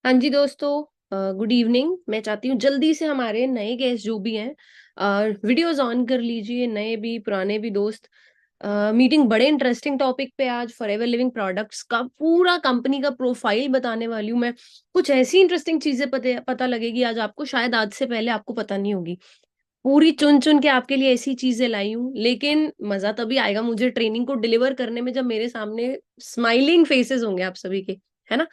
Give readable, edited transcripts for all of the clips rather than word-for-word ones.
हाँ जी दोस्तों, good evening. मैं चाहती हूँ जल्दी से हमारे नए गेस्ट जो भी हैं वीडियोस ऑन कर लीजिए, नए भी पुराने भी दोस्त। मीटिंग बड़े इंटरेस्टिंग टॉपिक पे आज फॉरएवर लिविंग प्रोडक्ट्स का पूरा कंपनी का प्रोफाइल बताने वाली हूँ मैं। कुछ ऐसी इंटरेस्टिंग चीजें पता लगेगी आज आपको, शायद आज से पहले आपको पता नहीं होगी। पूरी चुन चुन के आपके लिए ऐसी चीजें लाई हूँ, लेकिन मजा तभी आएगा मुझे ट्रेनिंग को डिलीवर करने में जब मेरे सामने स्माइलिंग फेसेस होंगे आप सभी के, है ना।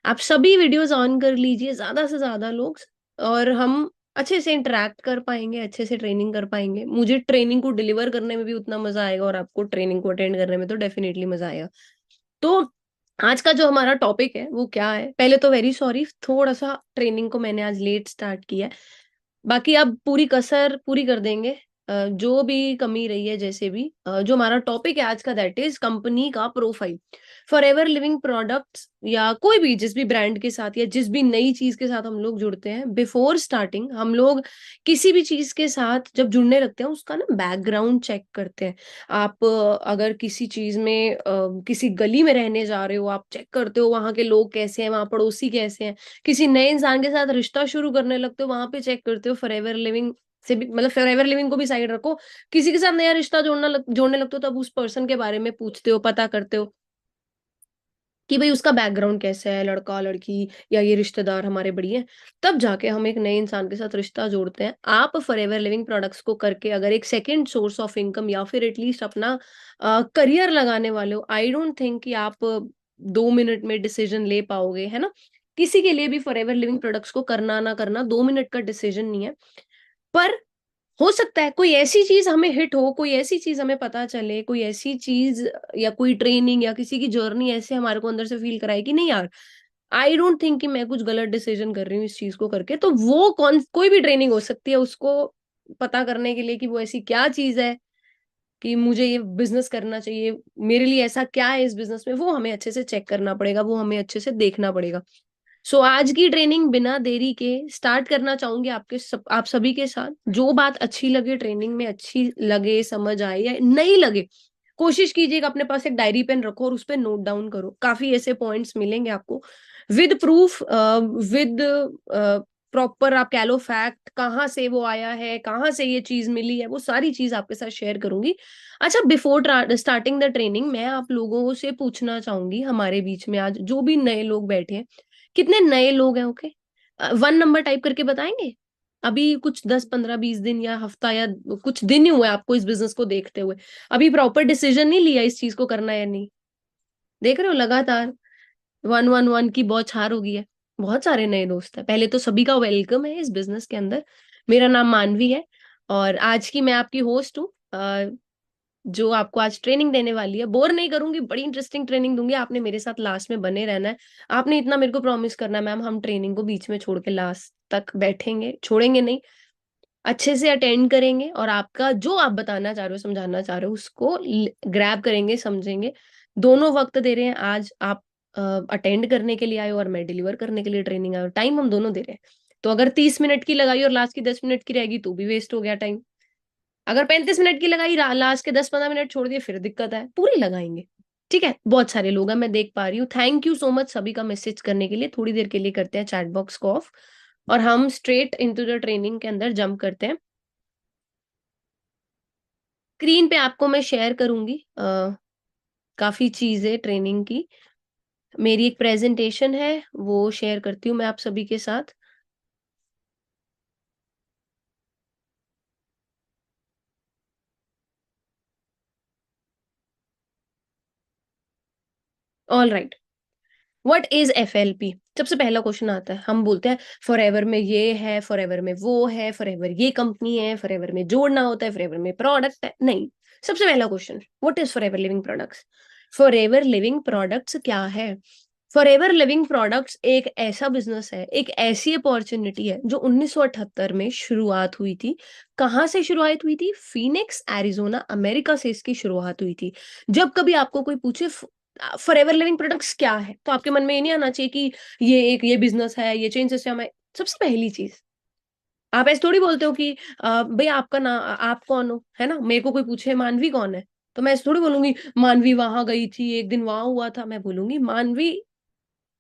आप सभी वीडियोस ऑन कर लीजिए, ज़्यादा से ज़्यादा लोग, और हम अच्छे से इंटरैक्ट कर पाएँगे, अच्छे से ट्रेनिंग कर पाएँगे। मुझे ट्रेनिंग को डिलीवर करने में भी उतना मज़ा आएगा और आपको ट्रेनिंग को अटेंड करने में तो डेफ़िनिटली मज़ा आएगा। तो आज का जो हमारा टॉपिक है, वो क्या है? पहले तो वेरी सॉरी, थोड़ा-सा ट्रेनिंग को मैंने आज लेट स्टार्ट किया है। बाकी अब पूरी कसर पूरी कर देंगे। जो भी कमी रही है जैसे भी, जो हमारा टॉपिक है आज का, दैट इज़ कंपनी का प्रोफाइल। फॉरएवर लिविंग प्रोडक्ट्स या कोई भी जिस भी ब्रांड के साथ या जिस भी नई चीज़ के साथ हम लोग जुड़ते हैं, बिफोर स्टार्टिंग हम लोग किसी भी चीज़ के साथ जब जुड़ने लगते हैं उसका ना बैकग्राउंड चेक करते हैं। आप अगर किसी चीज़ में किसी गली में रहने जा रहे हो, आप चेक करते हो वहाँ के लोग कैसे हैं, वहाँ पड़ोसी कैसे हैं। किसी नए इंसान के साथ रिश्ता शुरू करने लगते हो, वहाँ पे चेक करते हो फॉरएवर लिविंग से भी, मतलब फॉरएवर लिविंग को भी साइड रखो। किसी के साथ नया रिश्ता जोड़ने लगते हो तब उस पर्सन के बारे में पूछते हो, पता करते हो कि भई उसका बैकग्राउंड कैसा है, लड़का-लड़की या ये रिश्तेदार हमारे बढ़िया हैं। तब जाके हम एक नए इंसान के साथ रिश्ता जोड़ते हैं। आप फॉरएवर लिविंग प्रोडक्ट्स को करके अगर एक सेकंड सोर्स ऑफ इनकम या फिर एटलीस्ट अपना करियर लगाने वाले हो, आई डोंट थिंक कि आप 2 मिनट में डिसीजन ले पाओगे, है ना? किसी के लिए भी फॉरएवर लिविंग प्रोडक्ट्स को करना ना करना 2 मिनट का डिसीजन नहीं है। पर हो सकता है कोई ऐसी चीज़ हमें हिट हो, कोई ऐसी चीज़ हमें पता चले, कोई ऐसी चीज़ या कोई ट्रेनिंग या किसी की जर्नी ऐसे हमारे को अंदर से फ़ील कराए कि नहीं यार, आई डोंट थिंक कि मैं कुछ गलत डिसीज़न कर रही हूँ इस चीज़ को करके। तो वो कोई भी ट्रेनिंग हो सकती है, उसको पता करने के लिए कि वो ऐसी क्या चीज़ है कि मुझे ये बिज़नेस करना चाहिए, मेरे लिए ऐसा क्या है इस बिज़नेस में, वो हमें अच्छे से चेक करना पड़ेगा, वो हमें अच्छे से देखना पड़ेगा। सो आज की ट्रेनिंग बिना देरी के स्टार्ट करना चाहूँगी आप सभी के साथ। जो बात अच्छी लगे ट्रेनिंग में, अच्छी लगे, समझ आए या नहीं लगे, कोशिश कीजिएगा अपने पास एक डायरी पेन रखो और उसपे नोट डाउन करो। काफ़ी ऐसे पॉइंट्स मिलेंगे आपको विद प्रूफ, विद प्रॉपर आप कह लो फैक्ट, कहाँ से वो आया है, कहाँ से ये चीज़ मिली है, वो सारी चीज़ आपके साथ शेयर करूँगी। अच्छा, बिफोर स्टार्टिंग द ट्रेनिंग मैं आप लोगों से पूछना चाहूँगी, हमारे बीच में आज जो भी नए लोग बैठे हैं, कितने नए लोग हैं? ओके, 1 नंबर टाइप करके बताएँगे? अभी कुछ 10, 15, 20 दिन या हफ्ता या कुछ दिन ही हुए आपको इस बिज़नेस को देखते हुए। अभी प्रॉपर डिसीज़न नहीं लिया इस चीज़ को करना है या नहीं। देख रहे हो लगातार 1-1-1 की बौछार हो गई है। बहुत सारे नए दोस्त हैं। पहले तो सभी का वेलकम है इस बिज़नेस के अंदर। मेरा नाम मानवी है और आज की मैं आपकी होस्ट हूँ, जो आपको आज ट्रेनिंग देने वाली है। बोर नहीं करूँगी, बड़ी इंटरेस्टिंग ट्रेनिंग दूँगी। आपने मेरे साथ लास्ट में बने रहना है। आपने इतना मेरे को प्रॉमिस करना है, मैम हम ट्रेनिंग को बीच में छोड़ के लास्ट तक बैठेंगे, छोड़ेंगे नहीं। अच्छे से अटेंड करेंगे और आपका जो आप बताना चाह रहे हो, समझाना चाह रहे हो उसको ग्रैब करेंगे, समझेंगे। दोनों वक़्त दे रहे हैं। आज आप अटेंड करने के लिए आए हो और मैं डिलीवर करने के लिए ट्रेनिंग आए हो। टाइम हम दोनों दे रहे हैं। तो अगर 30 मिनट की लगाई और लास्ट की 10 मिनट की रहेगी तो भी वेस्ट हो गया टाइम। अगर 35 मिनट की लगाई, लास्ट के 10-15 मिनट छोड़ दिए, फिर दिक्कत है। पूरी लगाएँगे। ठीक है? बहुत सारे लोग हैं, मैं देख पा रही हूँ। थैंक यू सो मच सभी का मैसेज करने के लिए। थोड़ी देर के लिए करते हैं चैट बॉक्स को ऑफ और हम स्ट्रेट इंटो द ट्रेनिंग के अंदर जंप करते हैं। स्क्रीन पे आपको मैं शेयर करूँगी काफ़ी चीज़ें ट्रेनिंग की। मेरी एक प्रेज़ेंटेशन है, वो शेयर करती हूँ मैं आप सभी के साथ। Alright, what is FLP? सबसे पहला क्वेश्चन आता है, हम बोलते हैं फॉरएवर में ये है, फॉरएवर में वो है, फॉरएवर ये कंपनी है, फॉरएवर में जोड़ना होता है, फॉरएवर में प्रोडक्ट है। नहीं, सबसे पहला question, what is forever living products? Forever living products क्या है? फॉरएवर लिविंग प्रोडक्ट्स एक ऐसा बिज़नेस है, एक ऐसी अपॉर्च्युनिटी है जो 1978 में शुरुआत हुई थी। कहाँ से शुरुआत हुई थी? फीनिक्स, ऐरिज़ोना, अमेरिका से इसकी शुरुआत हुई थी। जब कभी आपको कोई पूछे फॉरएवर लिविंग प्रोडक्ट्स क्या है? तो आपके मन में ये नहीं आना चाहिए कि ये बिज़नेस है, ये चेन सिस्टम है। सबसे पहली चीज़, आप ऐसे थोड़ी बोलते हो कि भई आपका आप कौन हो? है ना? मेरे को कोई पूछे मानवी कौन है? तो मैं ऐसे थोड़ी बोलूँगी मानवी वहाँ गई थी, एक दिन वहाँ हुआ था। मैं बोलूँगी मानवी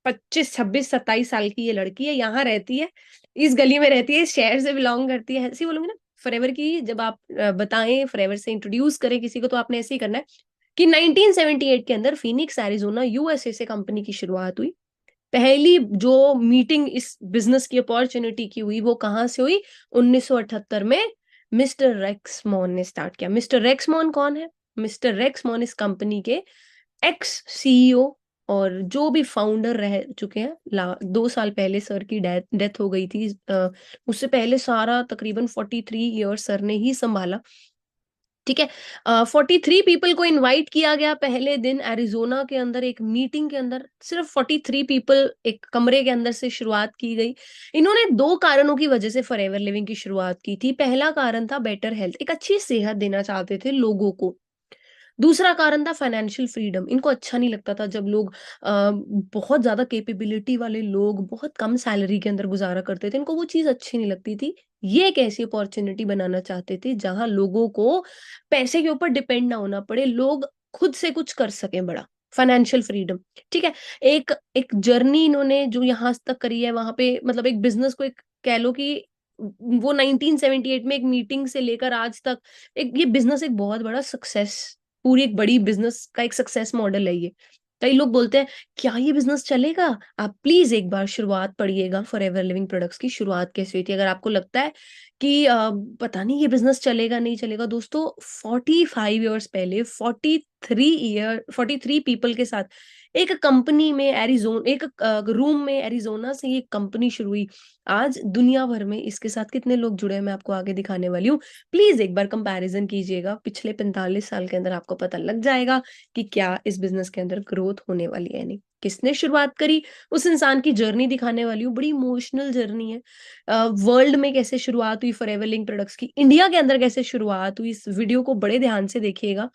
25, 26, 27 साल की ये लड़की है, यहाँ रहती है, इस गली में रहती है, इस शहर से बिलोंग करती है, ऐसे ही बोलूंगी ना। फॉरएवर की जब आप बताएं, फॉरएवर से इंट्रोड्यूस करें किसी को, तो आपने ऐसे ही करना है कि 1978 के अंदर फिनिक्स एरिजोना यूएसए से कंपनी की शुरुआत हुई। पहली जो मीटिंग इस बिजनेस की अपॉर्चुनिटी की हुई, वो कहाँ से हुई? 1978 में मिस्टर रेक्समोन ने स्टार्ट किया। मिस्टर रेक्समोन कौन है? मिस्टर रेक्समोन इस कंपनी के एक्स सीईओ और जो भी फाउंडर रह चुके हैं। 2 साल पहले सर की डेथ हो गई थी। उससे पहले सारा तकरीबन 43 ईयर्स सर ने ही संभाला। ठीक है। 43 पीपल को इनवाइट किया गया पहले दिन एरिजोना के अंदर एक मीटिंग के अंदर। सिर्फ 43 पीपल एक कमरे के अंदर से शुरुआत की गई। इन्होंने 2 कारणों की वजह से फॉरएवर लिविंग की शुरुआत की थी। पहला कारण था बेटर हेल्थ, एक अच्छी सेहत देना चाहते थे लोगों को। दूसरा कारण था फाइनेंशियल फ्रीडम। इनको अच्छा नहीं लगता था जब लोग बहुत ज्यादा कैपेबिलिटी वाले लोग बहुत कम सैलरी के अंदर गुजारा करते थे। इनको वो चीज अच्छी नहीं लगती थी। ये एक ऐसी अपॉर्चुनिटी बनाना चाहते थे जहां लोगों को पैसे के ऊपर डिपेंड ना होना पड़े, लोग खुद से कुछ कर सकें बड़ा। Financial freedom. ठीक है। एक एक जर्नी इन्होंने जो यहाँ तक करी है, वहां पे मतलब एक बिजनेस को, एक कह लो कि वो 1978 में एक मीटिंग से लेकर आज तक एक ये बिजनेस एक बहुत बड़ा सक्सेस, पूरी एक बड़ी बिजनेस का एक सक्सेस मॉडल है ये। कई लोग बोलते हैं क्या ये बिजनेस चलेगा? आप प्लीज एक बार शुरुआत पढ़िएगा, फॉरएवर लिविंग प्रोडक्ट्स की शुरुआत कैसे हुई थी। अगर आपको लगता है कि पता नहीं ये बिजनेस चलेगा नहीं चलेगा, दोस्तों 45 ईयर्स पहले 43 पीपल के साथ एक कंपनी में एरिजोना, एक रूम में एरिजोना से ये कंपनी शुरू हुई। आज दुनिया भर में इसके साथ कितने लोग जुड़े हैं मैं आपको आगे दिखाने वाली हूँ। प्लीज एक बार कंपैरिजन कीजिएगा, पिछले 45 साल के अंदर आपको पता लग जाएगा कि क्या इस बिजनेस के अंदर ग्रोथ होने वाली है नहीं। किसने शुरुआत करी, उस इंसान की जर्नी दिखाने वाली हूँ। बड़ी इमोशनल जर्नी है। वर्ल्ड में कैसे शुरुआत हुई फॉरएवर लिविंग प्रोडक्ट्स की, इंडिया के अंदर कैसे शुरुआत हुई, इस वीडियो को बड़े ध्यान से देखिएगा।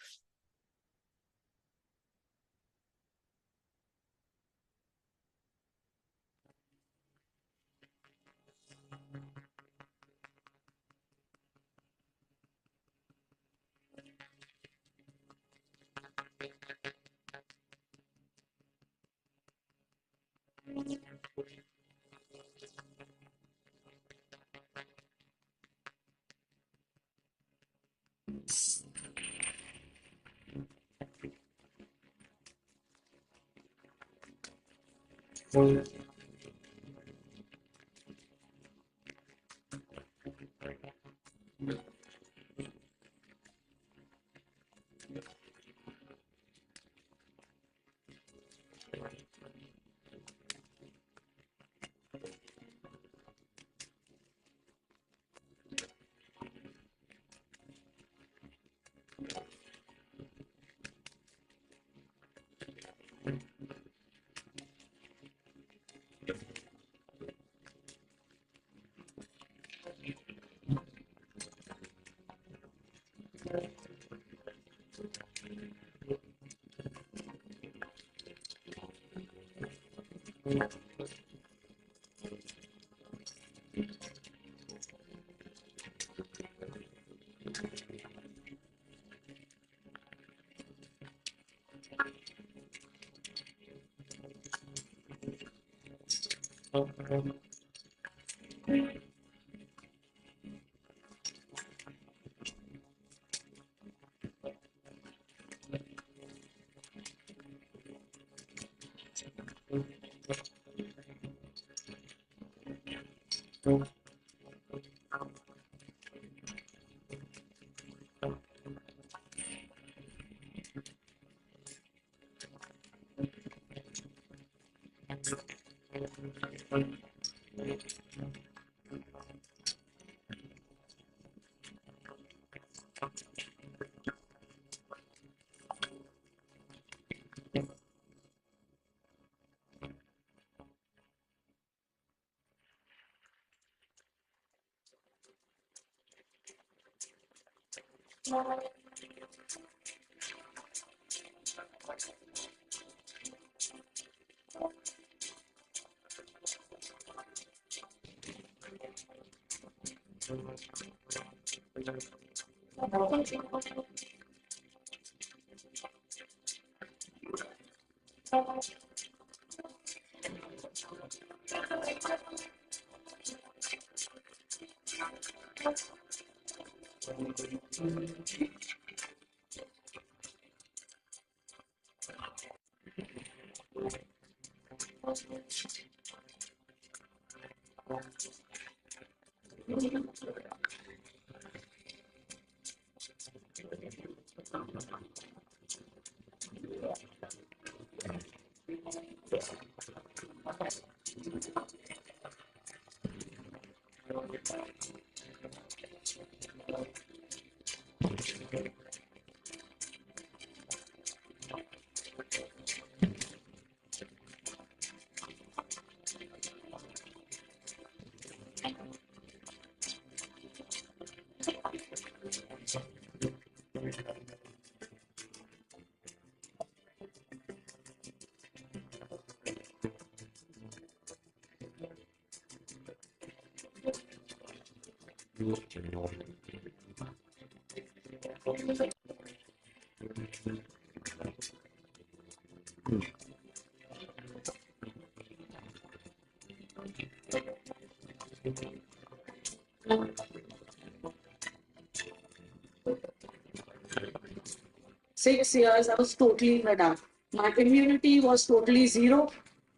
6 years, I was totally in the dark. My immunity was totally zero.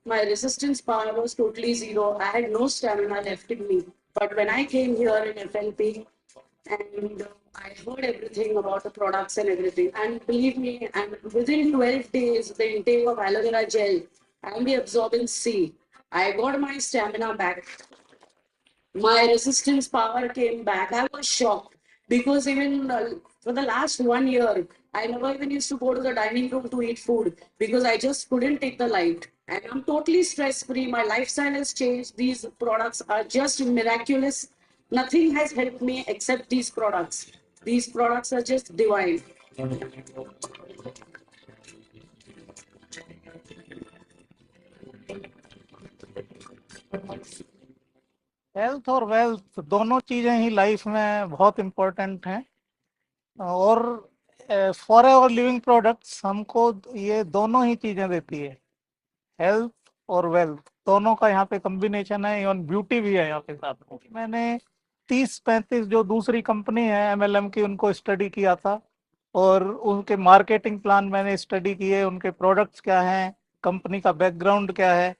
My resistance power was totally zero. I had no stamina left in me. But when I came here in FLP and I heard everything about the products and everything, and believe me, and within 12 days, the intake of aloe vera gel and the absorbance C, I got my stamina back. My resistance power came back. I was shocked because even for the last 1 year, I never even used to go to the dining room to eat food because I just couldn't take the light. And I'm totally stress free. My lifestyle has changed. These products are just miraculous. Nothing has helped me except these products. These products are just divine. Health और wealth दोनों चीजें ही life में बहुत important हैं और for ever living products हमको ये दोनों ही चीजें देती है, हेल्थ और वेल्थ दोनों का यहाँ पे कॉम्बिनेशन है। इवन ब्यूटी भी है यहाँ पे साथ में। मैंने 30-35 जो दूसरी कंपनी है एमएलएम की उनको स्टडी किया था और उनके मार्केटिंग प्लान मैंने स्टडी किए, उनके प्रोडक्ट्स क्या हैं, कंपनी का बैकग्राउंड क्या है।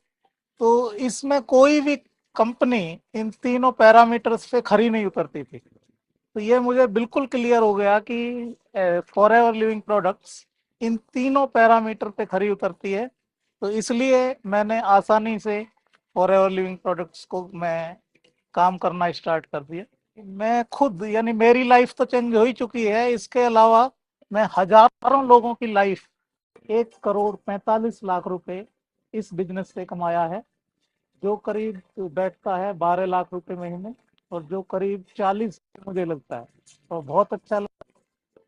तो इसमें कोई भी कंपनी इन तीनों पैरामीटर्स पे खरी नहीं उतरती थी। तो ये मुझे बिल्कुल क्लियर हो गया कि for ever living products in तीनों पैरामीटर पे खरी उतरती है। तो इसलिए मैंने आसानी से फॉर एवर लिविंग प्रोडक्ट्स को मैं काम करना स्टार्ट कर दिया। मैं खुद यानी मेरी लाइफ तो चेंज हो ही चुकी है, इसके अलावा मैं हजारों लोगों की लाइफ 1 करोड़ 45 लाख रुपए इस बिजनेस से कमाया है, जो करीब बैठता है 12 लाख रुपए महीने और जो करीब 40 मुझे लगता है, तो बहुत अच्छा लगता है।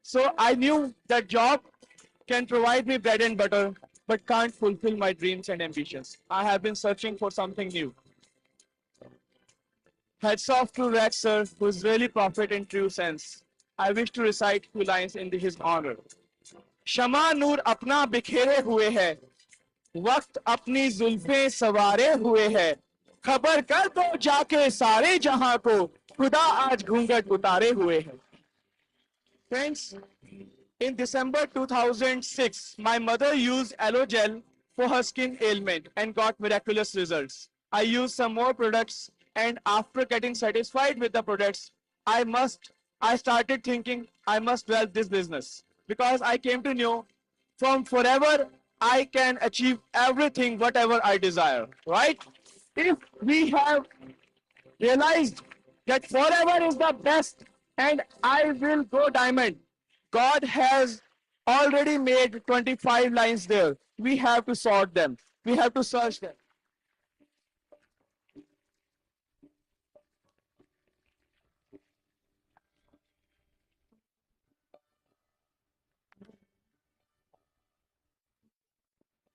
So I knew that job can provide me bread and butter, but can't fulfill my dreams and ambitions. I have been searching for something new. Hats off to Rex sir, who is really prophet in true sense. I wish to recite few lines in his honor. शमा नूर अपना बिखेरे हुए है, वक्त अपनी जुल्फे सवारे हुए है, खबर कर दो जाके सारे जहां को, खुदा आज घूंघट उतारे हुए है। Friends, in December 2006, my mother used aloe gel for her skin ailment and got miraculous results. I used some more products, and after getting satisfied with the products, I started thinking I must develop this business because I came to know from forever I can achieve everything, whatever I desire, right? If we have realized that forever is the best and I will go diamond, God has already made 25 lines there. We have to sort them. We have to search them.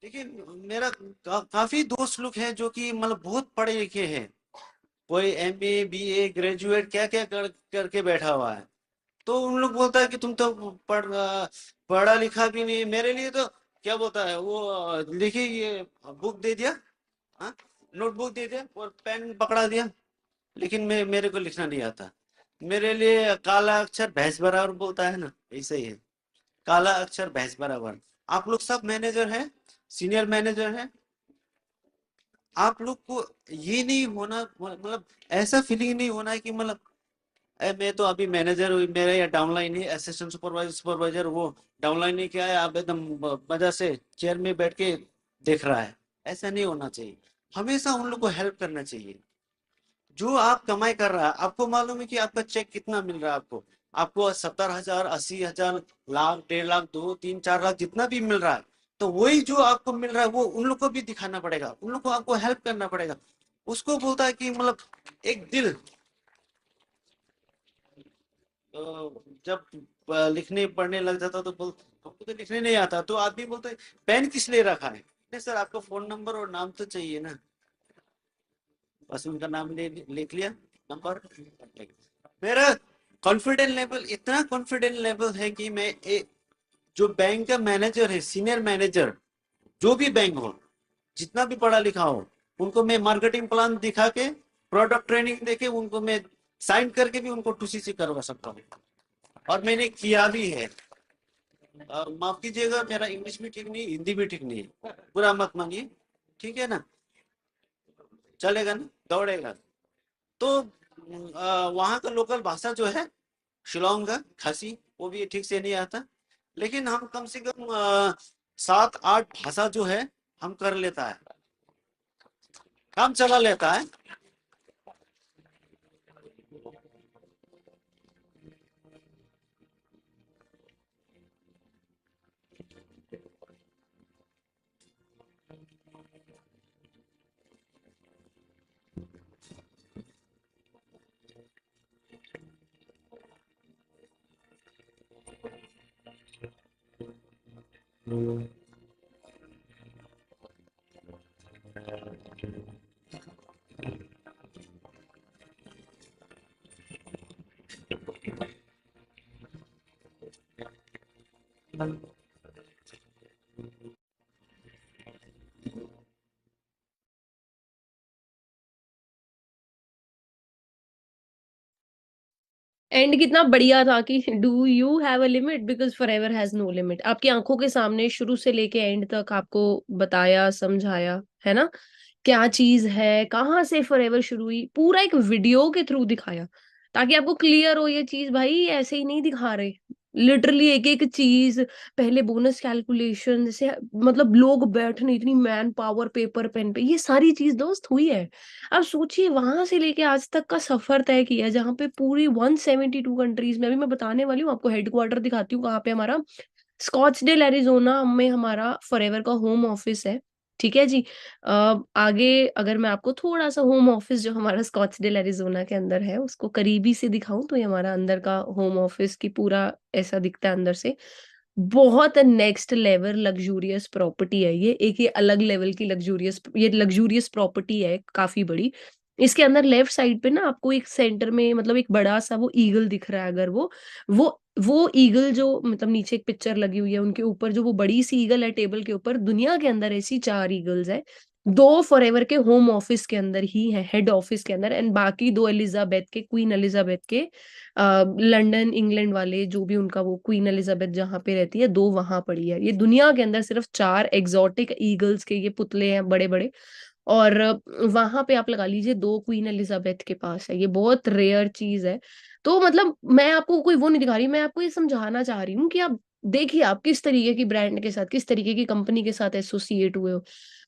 देखिए मेरा काफी दोस्त लोग हैं जो कि मतलब बहुत पढ़े लिखे हैं, कोई एमए बीए ग्रेजुएट क्या क्या करके बैठा हुआ है। तो उन लोग बोलता है कि तुम तो पढ़ा लिखा भी नहीं। मेरे लिए तो क्या बोलता है वो, लिखी ये बुक दे दिया, हाँ नोटबुक दे दिया और पेन पकड़ा दिया, लेकिन मेरे को लिखना नहीं आता। मेरे लिए काला अक्षर भैंस बराबर बोलता है ना, ऐसे ही है। काला अक्षर भैंस बराबर। आप लोग सब मैनेजर हैं, सीनियर मैनेजर हैं, आप लोग को ये नहीं होना, मतलब ऐसा फीलिंग नहीं होना है कि मतलब मैं तो अभी मैनेजर हूँ, मेरा ये डाउनलाइन है, असिस्टेंट सुपरवाइजर सुपरवाइजर वो डाउनलाइन नहीं किया है, आप एकदम मजा से चेयर में बैठ के देख रहा है। ऐसा नहीं होना चाहिए। हमेशा उन लोग को हेल्प करना चाहिए। जो आप कमाई कर रहा है, आपको मालूम है कि आपका चेक कितना मिल रहा है, आपको 70,000, 80,000, लाख, 1.5 लाख, 2, 3, 4 लाख जितना भी मिल रहा है, तो वही जो आपको मिल रहा है वो उन लोग को भी दिखाना पड़ेगा, उन लोग को आपको हेल्प करना पड़ेगा। उसको बोलता है कि मतलब एक दिल। जब लिखने पढ़ने लग जाता तो बोल हमको तो लिखने नहीं आता, तो आदमी बोलता है पेन किस लिए रखा है? नहीं सर, आपको फोन नंबर और नाम तो चाहिए ना। बस उनका नाम लिख लिया, नंबर। मेरा कॉन्फिडेंस लेवल, इतना कॉन्फिडेंस लेवल है कि मैं जो बैंक का मैनेजर है, सीनियर मैनेजर, जो भी बैंक हो, जितना भी पढ़ा लिखा हो, उनको मैं मार्केटिंग प्लान दिखा के, प्रोडक्ट ट्रेनिंग देके, उनको मैं साइन करके भी उनको टूसीसी करवा सकता हूँ। और मैंने किया भी है। माफ कीजिएगा, मेरा इंग्लिश भी ठीक नहीं, हिंदी भी ठीक नहीं है, बुरा मत मानिए, ठीक है ना? चलेगा ना, दौड़ेगा। तो वहाँ का लोकल भाषा जो है, शिलोंग का खासी, वो भी ठीक से नहीं आता, लेकिन हम कम से कम 7-8 भाषा जो है हम कर लेता है, काम चला लेता है। एंड कितना बढ़िया था कि do you have a limit because forever has no limit. आपकी आंखों के सामने शुरू से लेके एंड तक आपको बताया, समझाया, है ना, क्या चीज है, कहाँ से फॉरएवर शुरू हुई, पूरा एक वीडियो के थ्रू दिखाया ताकि आपको क्लियर हो ये चीज। भाई ऐसे ही नहीं दिखा रहे, लिटरली एक एक चीज, पहले बोनस कैलकुलेशन, जैसे मतलब लोग बैठने, इतनी मैन पावर पेपर पेन पे, ये सारी चीज दोस्त हुई है। अब सोचिए वहां से लेके आज तक का सफर तय किया, जहाँ पे पूरी 172 कंट्रीज में, अभी मैं बताने वाली हूँ आपको, हेडक्वार्टर दिखाती हूँ कहाँ पे हमारा, स्कॉट्सडेल एरिजोना में हमारा फॉरएवर का होम ऑफिस है। ठीक है जी। आगे अगर मैं आपको थोड़ा सा होम ऑफिस जो हमारा स्कॉट्सडेल एरिजोना के अंदर है उसको करीबी से दिखाऊं, तो ये हमारा अंदर का होम ऑफिस की पूरा ऐसा दिखता है अंदर से। बहुत नेक्स्ट लेवल लग्जूरियस प्रॉपर्टी है ये, एक ये अलग लेवल की लग्जूरियस, ये लग्जूरियस प्रॉपर्टी है काफी बड़ी। इसके अंदर लेफ्ट साइड पे ना आपको एक सेंटर में मतलब एक बड़ा सा वो ईगल दिख रहा है, अगर वो ईगल जो मतलब नीचे एक पिक्चर लगी हुई है उनके ऊपर, जो वो बड़ी सी ईगल है टेबल के ऊपर, दुनिया के अंदर ऐसी 4 ईगल्स है। 2 फॉरएवर के होम ऑफिस के अंदर ही है, हेड ऑफिस के अंदर, एंड बाकी 2 एलिजाबेथ के, क्वीन एलिजाबेथ के, लंदन इंग्लैंड वाले, जो भी उनका वो क्वीन एलिजाबेथ जहाँ पे रहती है, 2 वहां पड़ी है। ये दुनिया के अंदर सिर्फ 4 एग्जॉटिक ईगल्स के ये पुतले हैं बड़े बड़े। और वहां पे आप लगा लीजिए 2 क्वीन एलिजाबेथ के पास है, ये बहुत रेयर चीज है। तो मतलब मैं आपको कोई वो नहीं दिखा रही, मैं आपको ये समझाना चाह रही हूँ कि आप देखिए आप किस तरीके की ब्रांड के साथ, किस तरीके की कंपनी के साथ एसोसिएट हुए हो।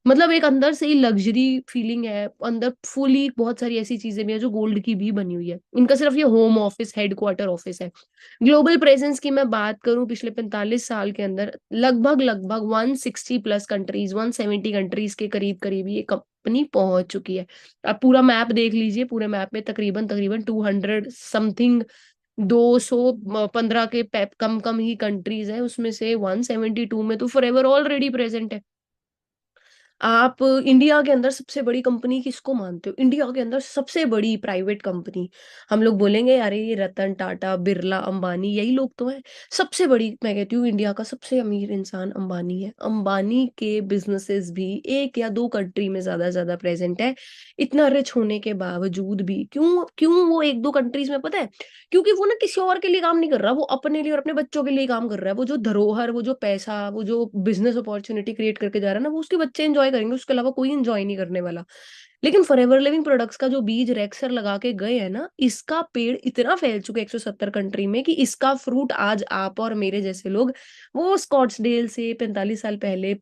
मतलब एक अंदर से ही लग्जरी फीलिंग है, अंदर फुली बहुत सारी ऐसी चीजें भी है जो गोल्ड की भी बनी हुई है। इनका सिर्फ ये होम ऑफिस, हेडक्वार्टर ऑफिस है। ग्लोबल प्रेजेंस की मैं बात करूं, पिछले 45 साल के अंदर लगभग लगभग 160 प्लस कंट्रीज, 170 कंट्रीज के करीब करीब ये कंपनी पहुंच चुकी है। आप पूरा मैप देख लीजिए, पूरे मैप में तकरीबन तकरीबन 200 समथिंग, 215 के कम कम ही कंट्रीज है, उसमें से 172 में तो फॉरएवर ऑलरेडी प्रेजेंट है। आप इंडिया के अंदर सबसे बड़ी कंपनी किसको मानते हो? इंडिया के अंदर सबसे बड़ी प्राइवेट कंपनी, हम लोग बोलेंगे अरे ये रतन टाटा, बिरला, अंबानी यही लोग तो हैं। सबसे बड़ी मैं कहती हूँ इंडिया का सबसे अमीर इंसान अंबानी है। अंबानी के बिजनेसेस भी 1 या 2 कंट्री में ज्यादा से ज्यादा प्रेजेंट है। इतना रिच होने के बावजूद भी क्यों क्यों वो 1-2 कंट्रीज में, पता है? क्योंकि वो ना किसी और के लिए काम नहीं कर रहा, वो अपने लिए और अपने बच्चों के लिए काम कर रहा है। वो जो धरोहर, वो जो पैसा, वो जो बिजनेस अपॉर्चुनिटी क्रिएट करके जा रहा है ना, वो उसके बच्चे एंजॉय करेंगे, उसके अलावा कोई एंजॉय नहीं करने वाला। लेकिन फॉरएवर लिविंग प्रोडक्ट्स का जो बीज रेक्सर लगा के गए हैं ना, इसका पेड़ इतना फैल चुका है 170 कंट्री में कि इसका फ्रूट आज आप और मेरे जैसे लोग, वो स्कॉट्सडेल से 45 साल पहले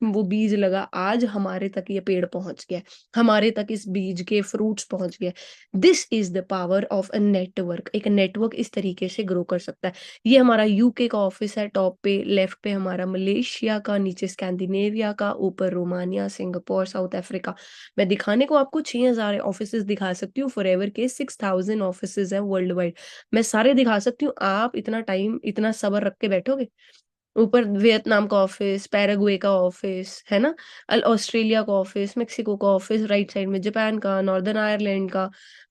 वो बीज लगा, आज हमारे तक ये पेड़ पहुंच गया, हमारे तक इस बीज के फ्रूट्स पहुंच गए। This is the power of a network. एक नेटवर्क इस तरीके से ग्रो कर सकता है। ये हमारा यूके का ऑफिस है, टॉप पे लेफ्ट पे हमारा मलेशिया का, नीचे स्कैंडिनेविया का, ऊपर रोमानिया, सिंगापुर, साउथ अफ्रीका। मैं दिखाने को आपको 6000 ऑफिसेज दिखा सकती हूँ, फॉरएवर के 6000 ऑफिसेज हैं वर्ल्ड वाइड। मैं सारे दिखा सकती हूँ। आप इतना टाइम, इतना सब्र रख के बैठोगे? ऊपर वियतनाम का ऑफिस, पैराग्वे का ऑफिस है ना, ऑस्ट्रेलिया का ऑफिस, मेक्सिको का ऑफिस, राइट साइड में जापान का, नॉर्दर्न आयरलैंड का,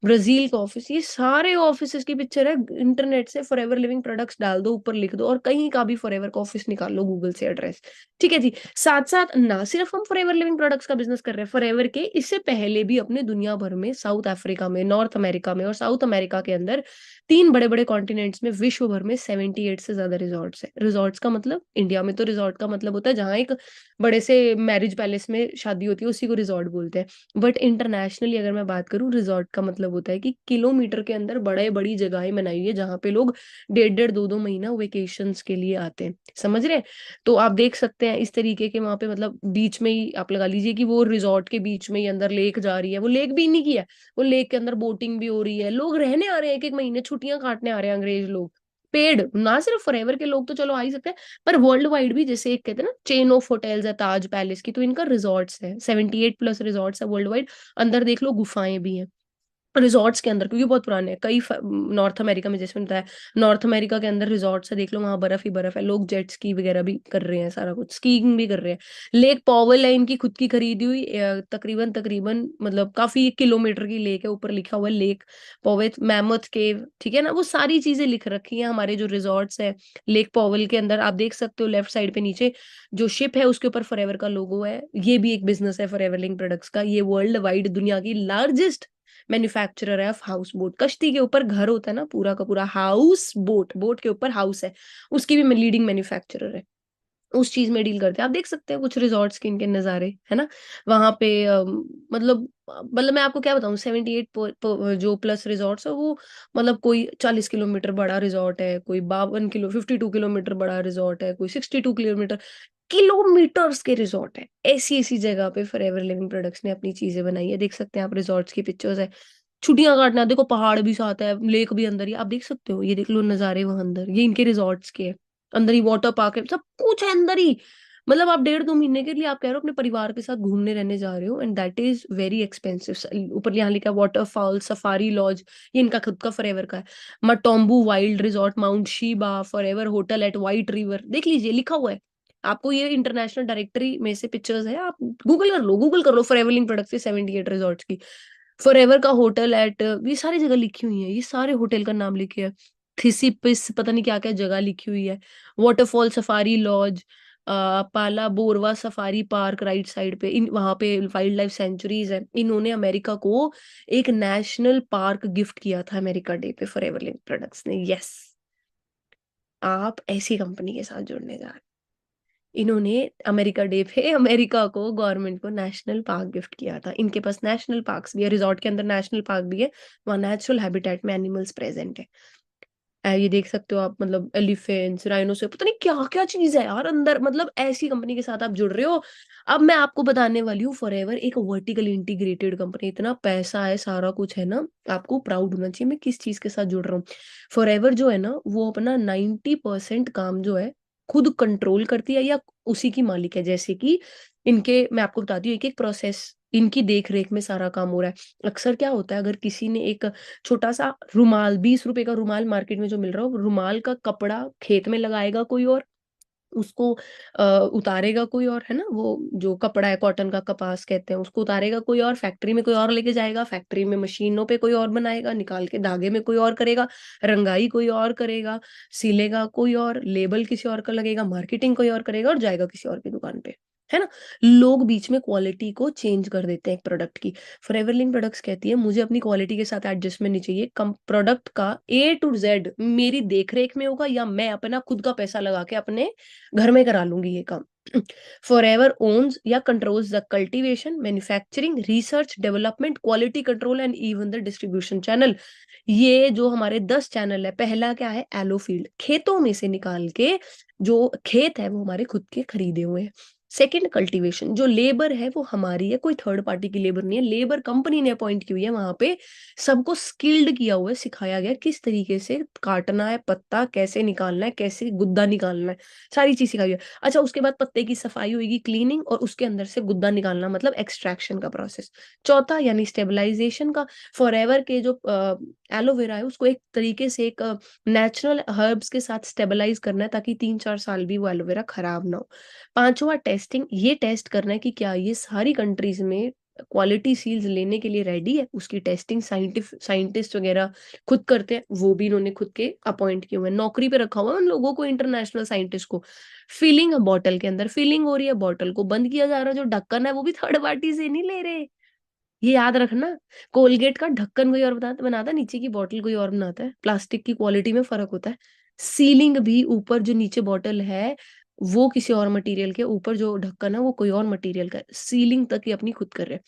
ब्राजील का ऑफिस, ये सारे ऑफिसेस की पिक्चर है। इंटरनेट से फॉरएवर लिविंग प्रोडक्ट्स डाल दो, ऊपर लिख दो, और कहीं का भी फॉरएवर का ऑफिस निकाल लो गूगल से एड्रेस। ठीक है जी। साथ साथ ना सिर्फ हम फॉरएवर लिविंग प्रोडक्ट्स का बिजनेस कर रहे हैं, फॉरएवर के इससे पहले भी अपने दुनिया भर में, साउथ अफ्रीका में, नॉर्थ अमेरिका में और साउथ अमेरिका के अंदर 3 बड़े बड़े कॉन्टिनेंट्स में, विश्व भर में 78 से ज्यादा रिजॉर्ट्स है। रिजॉर्ट्स का मतलब, इंडिया में तो रिजॉर्ट का मतलब होता है जहां एक बड़े से मैरिज पैलेस में शादी होती है, उसी को रिजॉर्ट बोलते हैं। बट इंटरनेशनली अगर मैं बात करूं, रिजॉर्ट का मतलब होता है कि किलोमीटर के अंदर बड़े बड़ी जगहें बनाई हुई है जहां पे लोग 1.5 2 महीना वेकेशंस के लिए आते हैं। समझ रहे हैं? तो आप देख सकते हैं इस तरीके के वहां पे, मतलब बीच में ही आप लगा लीजिए कि वो रिजॉर्ट के बीच में ही अंदर लेक जा रही है, वो लेक भी नहीं की है, वो लेक के अंदर बोटिंग भी हो रही है, लोग रहने आ रहे हैं, 1 1 महीने छुट्टियां काटने आ रहे हैं अंग्रेज लोग। पेड ना सिर्फ फॉरएवर के लोग तो चलो आ ही सकते हैं, पर वर्ल्ड वाइड भी, जैसे एक कहते हैं ना चेन ऑफ होटल्स है ताज पैलेस की, तो इनका रिजॉर्ट्स है, 78 प्लस रिजॉर्ट्स है वर्ल्ड वाइड। अंदर देख लो गुफाएं भी हैं रिजॉर्ट्स के अंदर, क्योंकि बहुत पुराने हैं। कई नॉर्थ अमेरिका में, जैसे मैंने बताया, नॉर्थ अमेरिका के अंदर रिजॉर्ट्स है, देख लो वहां बर्फ ही बर्फ है, लोग जेट स्की वगैरह भी कर रहे हैं, सारा कुछ स्कीइंग भी कर रहे हैं। लेक पॉवल है इनकी खुद की खरीदी हुई, तकरीबन तकरीबन मतलब काफी 1 किलोमीटर की लेक है, ऊपर लिखा हुआ है लेक पॉवेट, मैमथ केव, ठीक है ना, वो सारी चीजें लिख रखी हैं हमारे जो रिजॉर्ट्स है लेक पॉवल के अंदर। आप देख सकते हो लेफ्ट साइड पे नीचे जो शिप है उसके ऊपर फॉरएवर का लोगो है। ये भी एक बिजनेस है फॉरएवर लिंक प्रोडक्ट्स का। ये वर्ल्ड वाइड दुनिया की लार्जेस्ट मैन्युफैक्चरर है ऑफ हाउस बोट। कश्ती के ऊपर घर होता है ना, पूरा का पूरा हाउस बोट, बोट के ऊपर हाउस है, उसकी भी लीडिंग मैन्युफैक्चरर है, उस चीज में डील करते हैं। आप देख सकते हैं कुछ रिजॉर्ट्स के इनके नज़ारे, है ना, वहां पे मतलब मैं आपको क्या बताऊं, 78 जो प्लस रिजॉर्ट्स है वो, मतलब कोई 40 किलोमीटर बड़ा रिजॉर्ट है, कोई 52 किलोमीटर बड़ा रिजॉर्ट है, कोई 62 किलोमीटर किलोमीटर्स के रिजॉर्ट है। ऐसी ऐसी जगह पे फॉरएवर लिविंग प्रोडक्ट्स ने अपनी चीजें बनाई है। देख सकते हैं आप रिजॉर्ट्स की पिक्चर्स है, छुट्टियां काटना, देखो पहाड़ भी साथ है, लेक भी अंदर ही आप देख सकते हो, ये देख लो नजारे वहां अंदर, ये इनके रिजॉर्ट्स के हैं। अंदर ही वाटर पार्क है, सब कुछ है अंदर ही। मतलब आप 1.5 2 महीने के लिए आप कह रहे हो अपने परिवार के साथ घूमने रहने जा रहे हो, and that is very expensive. ऊपर यहाँ लिखा है वाटरफॉल सफारी लॉज, ये इनका खुद का फॉरएवर का है। मटोम्बू wild resort, Mount Sheba Forever hotel at White River, देख लीजिए लिखा हुआ है आपको, ये इंटरनेशनल डायरेक्टरी में से पिक्चर्स है, आप गूगल कर लो फॉरएवर लिंक प्रोडक्ट्स के 78 रिजॉर्ट्स की। फॉरएवर का होटल एट, ये सारी जगह लिखी हुई है, ये सारे होटल का नाम लिखे है। थिसिपिस पता नहीं क्या क्या जगह लिखी हुई है। वाटरफॉल सफारी लॉज, पाला Borwa safari park right side पे, इन वहां पे वाइल्ड लाइफ सेंचुरीज है। इन्होंने अमेरिका को एक नेशनल पार्क गिफ्ट किया था अमेरिका डे पे फॉरएवर लिंक प्रोडक्ट्स ने। यस, आप ऐसी कंपनी के साथ जुड़ने जा रहे हैं। इन्होंने अमेरिका डे पे अमेरिका को, गवर्नमेंट को नेशनल पार्क गिफ्ट किया था। इनके पास नेशनल पार्क्स भी है, रिजॉर्ट के अंदर नेशनल पार्क भी है, वहाँ नेचुरल हैबिटेट में एनिमल्स प्रेजेंट है। ये देख सकते हो आप, मतलब एलिफेंट्स, राइनोसर, पता नहीं क्या क्या चीज है यार अंदर। मतलब ऐसी कंपनी के साथ आप जुड़ रहे हो। अब मैं आपको बताने वाली हूँ, फॉरएवर एक वर्टिकल इंटीग्रेटेड कंपनी, इतना पैसा है, सारा कुछ है ना, आपको प्राउड होना चाहिए मैं किस चीज के साथ जुड़ रहा हूँ। फॉरएवर जो है ना, वो अपना 90% काम जो है खुद कंट्रोल करती है या उसी की मालिक है। जैसे कि इनके, मैं आपको बताती हूँ एक एक प्रोसेस, इनकी देख रेख में सारा काम हो रहा है। अक्सर क्या होता है, अगर किसी ने एक छोटा सा रुमाल, 20 रुपए का रुमाल मार्केट में जो मिल रहा हो, रुमाल का कपड़ा खेत में लगाएगा कोई और, उसको उतारेगा कोई और, है ना, वो जो कपड़ा है कॉटन का, कपास कहते हैं, उसको उतारेगा कोई और, फैक्ट्री में कोई और लेके जाएगा, फैक्ट्री में मशीनों पे कोई और बनाएगा, निकाल के धागे में कोई और करेगा, रंगाई कोई और करेगा, सिलेगा कोई और, लेबल किसी और का लगेगा, मार्केटिंग कोई और करेगा और जाएगा किसी और की दुकान पे, है ना। लोग बीच में क्वालिटी को चेंज कर देते हैं एक प्रोडक्ट की। फॉरएवर लिंक प्रोडक्ट्स कहती है मुझे अपनी क्वालिटी के साथ एडजस्टमेंट नहीं चाहिए, कम प्रोडक्ट का A to Z मेरी देखरेख में होगा या मैं अपना खुद का पैसा लगा के अपने घर में करा लूंगी ये काम। फॉरएवर ओन्स या controls the cultivation, manufacturing, research, development, quality control and even the distribution channel. ये जो हमारे 10 चैनल है, पहला क्या है, एलो फील्ड, खेतों में से निकाल के, जो खेत है वो हमारे खुद के खरीदे हुए हैं। सेकंड कल्टीवेशन, जो लेबर है वो हमारी है, कोई थर्ड पार्टी की लेबर नहीं है, लेबर कंपनी ने अपॉइंट की हुई है, वहां पे सबको स्किल्ड किया हुआ है, सिखाया गया किस तरीके से काटना है पत्ता, कैसे निकालना है, कैसे गुद्दा निकालना है, सारी चीज सिखाई है। अच्छा, उसके बाद पत्ते की सफाई होगी, क्लीनिंग, और उसके अंदर से गुद्दा निकालना, मतलब एक्सट्रैक्शन का प्रोसेस। चौथा यानी स्टेबलाइजेशन का, फॉरएवर के जो एलोवेरा है उसको एक तरीके से एक नेचुरल हर्ब्स के साथ स्टेबलाइज करना है ताकि 3-4 साल भी वो एलोवेरा खराब ना हो। पांचवा टेस्टिंग, ये टेस्ट करना है कि क्या ये सारी कंट्रीज में क्वालिटी सील्स लेने के लिए रेडी है, उसकी टेस्टिंग साइंटिस्ट वगैरह खुद करते हैं, वो भी इन्होंने खुद के अपॉइंट किए हुए हैं, नौकरी पे रखा हुआ है उन लोगों को, इंटरनेशनल साइंटिस्ट को। फिलिंग बॉटल के अंदर फिलिंग हो रही है, बॉटल को बंद किया जा रहा है, जो ढक्कन है वो भी थर्ड पार्टी से नहीं ले रहे, ये याद रखना। कोलगेट का ढक्कन कोई और बनाता है, नीचे की बोतल कोई और बनाता है, प्लास्टिक की क्वालिटी में फर्क होता है। सीलिंग भी, ऊपर जो नीचे बोतल है वो किसी और मटेरियल के, ऊपर जो ढक्कन है वो कोई और मटेरियल का है, सीलिंग तक ही अपनी खुद कर रहे हैं।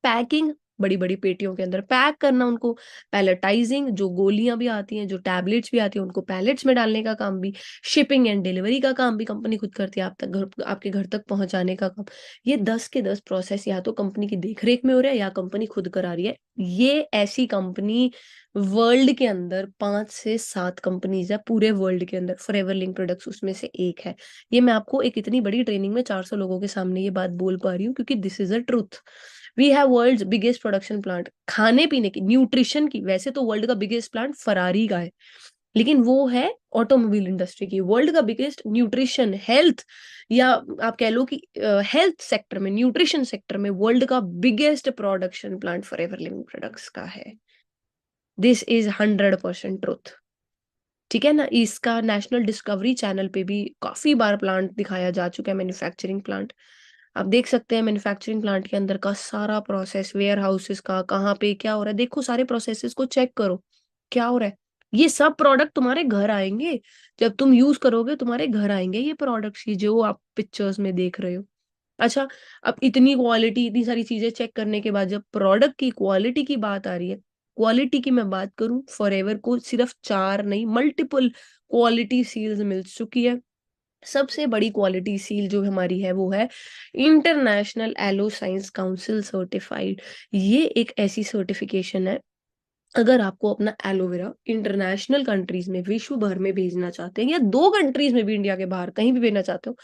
पैकिंग, बड़ी बड़ी पेटियों के अंदर पैक करना उनको, पैलेटाइजिंग, जो गोलियां भी आती हैं, जो टैबलेट्स भी आती हैं, उनको पैलेट्स में डालने का काम भी, शिपिंग एंड डिलीवरी का काम भी कंपनी खुद करती है, आप तक घर, आपके घर तक पहुंचाने का काम। ये 10 के 10 प्रोसेस या तो कंपनी की देखरेख में हो रहा है या कंपनी खुद करा रही है। ये ऐसी कंपनी वर्ल्ड के अंदर 5 से 7 कंपनीज है पूरे वर्ल्ड के अंदर, फॉरएवर लिंक प्रोडक्ट्स उसमें से एक है। ये मैं आपको एक इतनी बड़ी ट्रेनिंग में 400 लोगों के सामने ये बात बोल पा रही हूँ क्योंकि this is a truth. We have world's biggest production plant, खाने पीने की, न्यूट्रिशन की, वैसे तो वर्ल्ड का बिगेस्ट प्लांट फरारी का है, लेकिन वो है ऑटोमोबाइल इंडस्ट्री की। वर्ल्ड का बिगेस्ट न्यूट्रिशन हेल्थ, या आप कह लो कि हेल्थ सेक्टर में, न्यूट्रिशन सेक्टर में वर्ल्ड का biggest production plant forever living products का है। दिस इज 100% ट्रुथ, ठीक है ना। इसका नेशनल डिस्कवरी चैनल पे भी काफी बार प्लांट दिखाया जा चुका है, मैन्युफैक्चरिंग प्लांट। आप देख सकते हैं मैन्युफैक्चरिंग प्लांट के अंदर का सारा प्रोसेस, वेयर हाउसेस का, कहाँ पे क्या हो रहा है, देखो सारे प्रोसेसेस को चेक करो क्या हो रहा है। ये सब प्रोडक्ट तुम्हारे घर आएंगे, जब तुम यूज करोगे तुम्हारे घर आएंगे ये प्रोडक्ट्स, ये जो आप पिक्चर्स में देख रहे हो। अच्छा, अब इतनी क्वालिटी, इतनी सारी चीजें चेक करने के बाद जब प्रोडक्ट की क्वालिटी की बात आ रही है, क्वालिटी की मैं बात करूं, फॉरएवर को सिर्फ 4 नहीं, मल्टीपल क्वालिटी सील्स मिल चुकी है। सबसे बड़ी क्वालिटी सील जो हमारी है वो है international aloe science council certified. ये एक ऐसी सर्टिफिकेशन है, अगर आपको अपना एलोवेरा इंटरनेशनल कंट्रीज में, विश्व भर में भेजना चाहते हैं, या 2 कंट्रीज में भी, इंडिया के बाहर कहीं भी भेजना चाहते हो,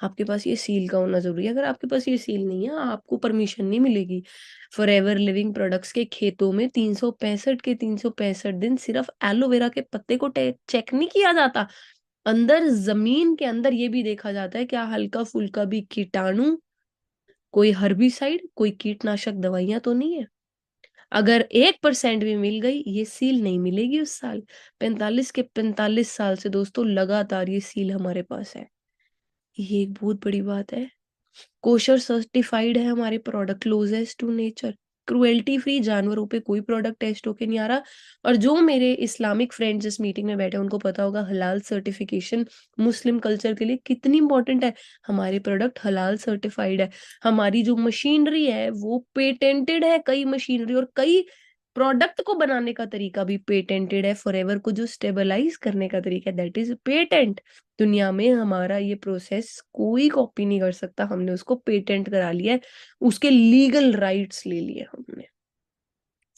आपके पास ये सील का होना जरूरी है। अगर आपके पास ये सील नहीं है, आपको परमिशन नहीं मिलेगी। फॉरएवर लिविंग प्रोडक्ट्स के खेतों में 365 के 365 दिन सिर्फ एलोवेरा के पत्ते को चेक नहीं किया जाता, अंदर जमीन के अंदर ये भी देखा जाता है क्या हल्का फुल्का भी कीटाणु, कोई हर्बिसाइड, कोई कीटनाशक दवाइयां तो नहीं है। अगर 1% भी मिल गई, ये सील नहीं मिलेगी उस साल। 45 के 45 साल से दोस्तों लगातार ये सील हमारे पास है। ये एक बहुत बड़ी बात है। कोशर सर्टिफाइड है हमारे product, closest to nature, cruelty free, जानवरों पे कोई प्रोडक्ट टेस्ट होके नहीं आ रहा। और जो मेरे इस्लामिक फ्रेंड्स इस मीटिंग में बैठे उनको पता होगा हलाल सर्टिफिकेशन मुस्लिम कल्चर के लिए कितनी इंपॉर्टेंट है। हमारे प्रोडक्ट हलाल सर्टिफाइड है, हमारी जो मशीनरी है वो पेटेंटेड है, कई मशीनरी और कई प्रोडक्ट को बनाने का तरीका भी पेटेंटेड है। फॉरएवर को जो स्टेबलाइज करने का तरीका है दैट इज पेटेंट। दुनिया में हमारा ये प्रोसेस कोई कॉपी नहीं कर सकता, हमने उसको पेटेंट करा लिया है, उसके लीगल राइट्स ले लिए हमने,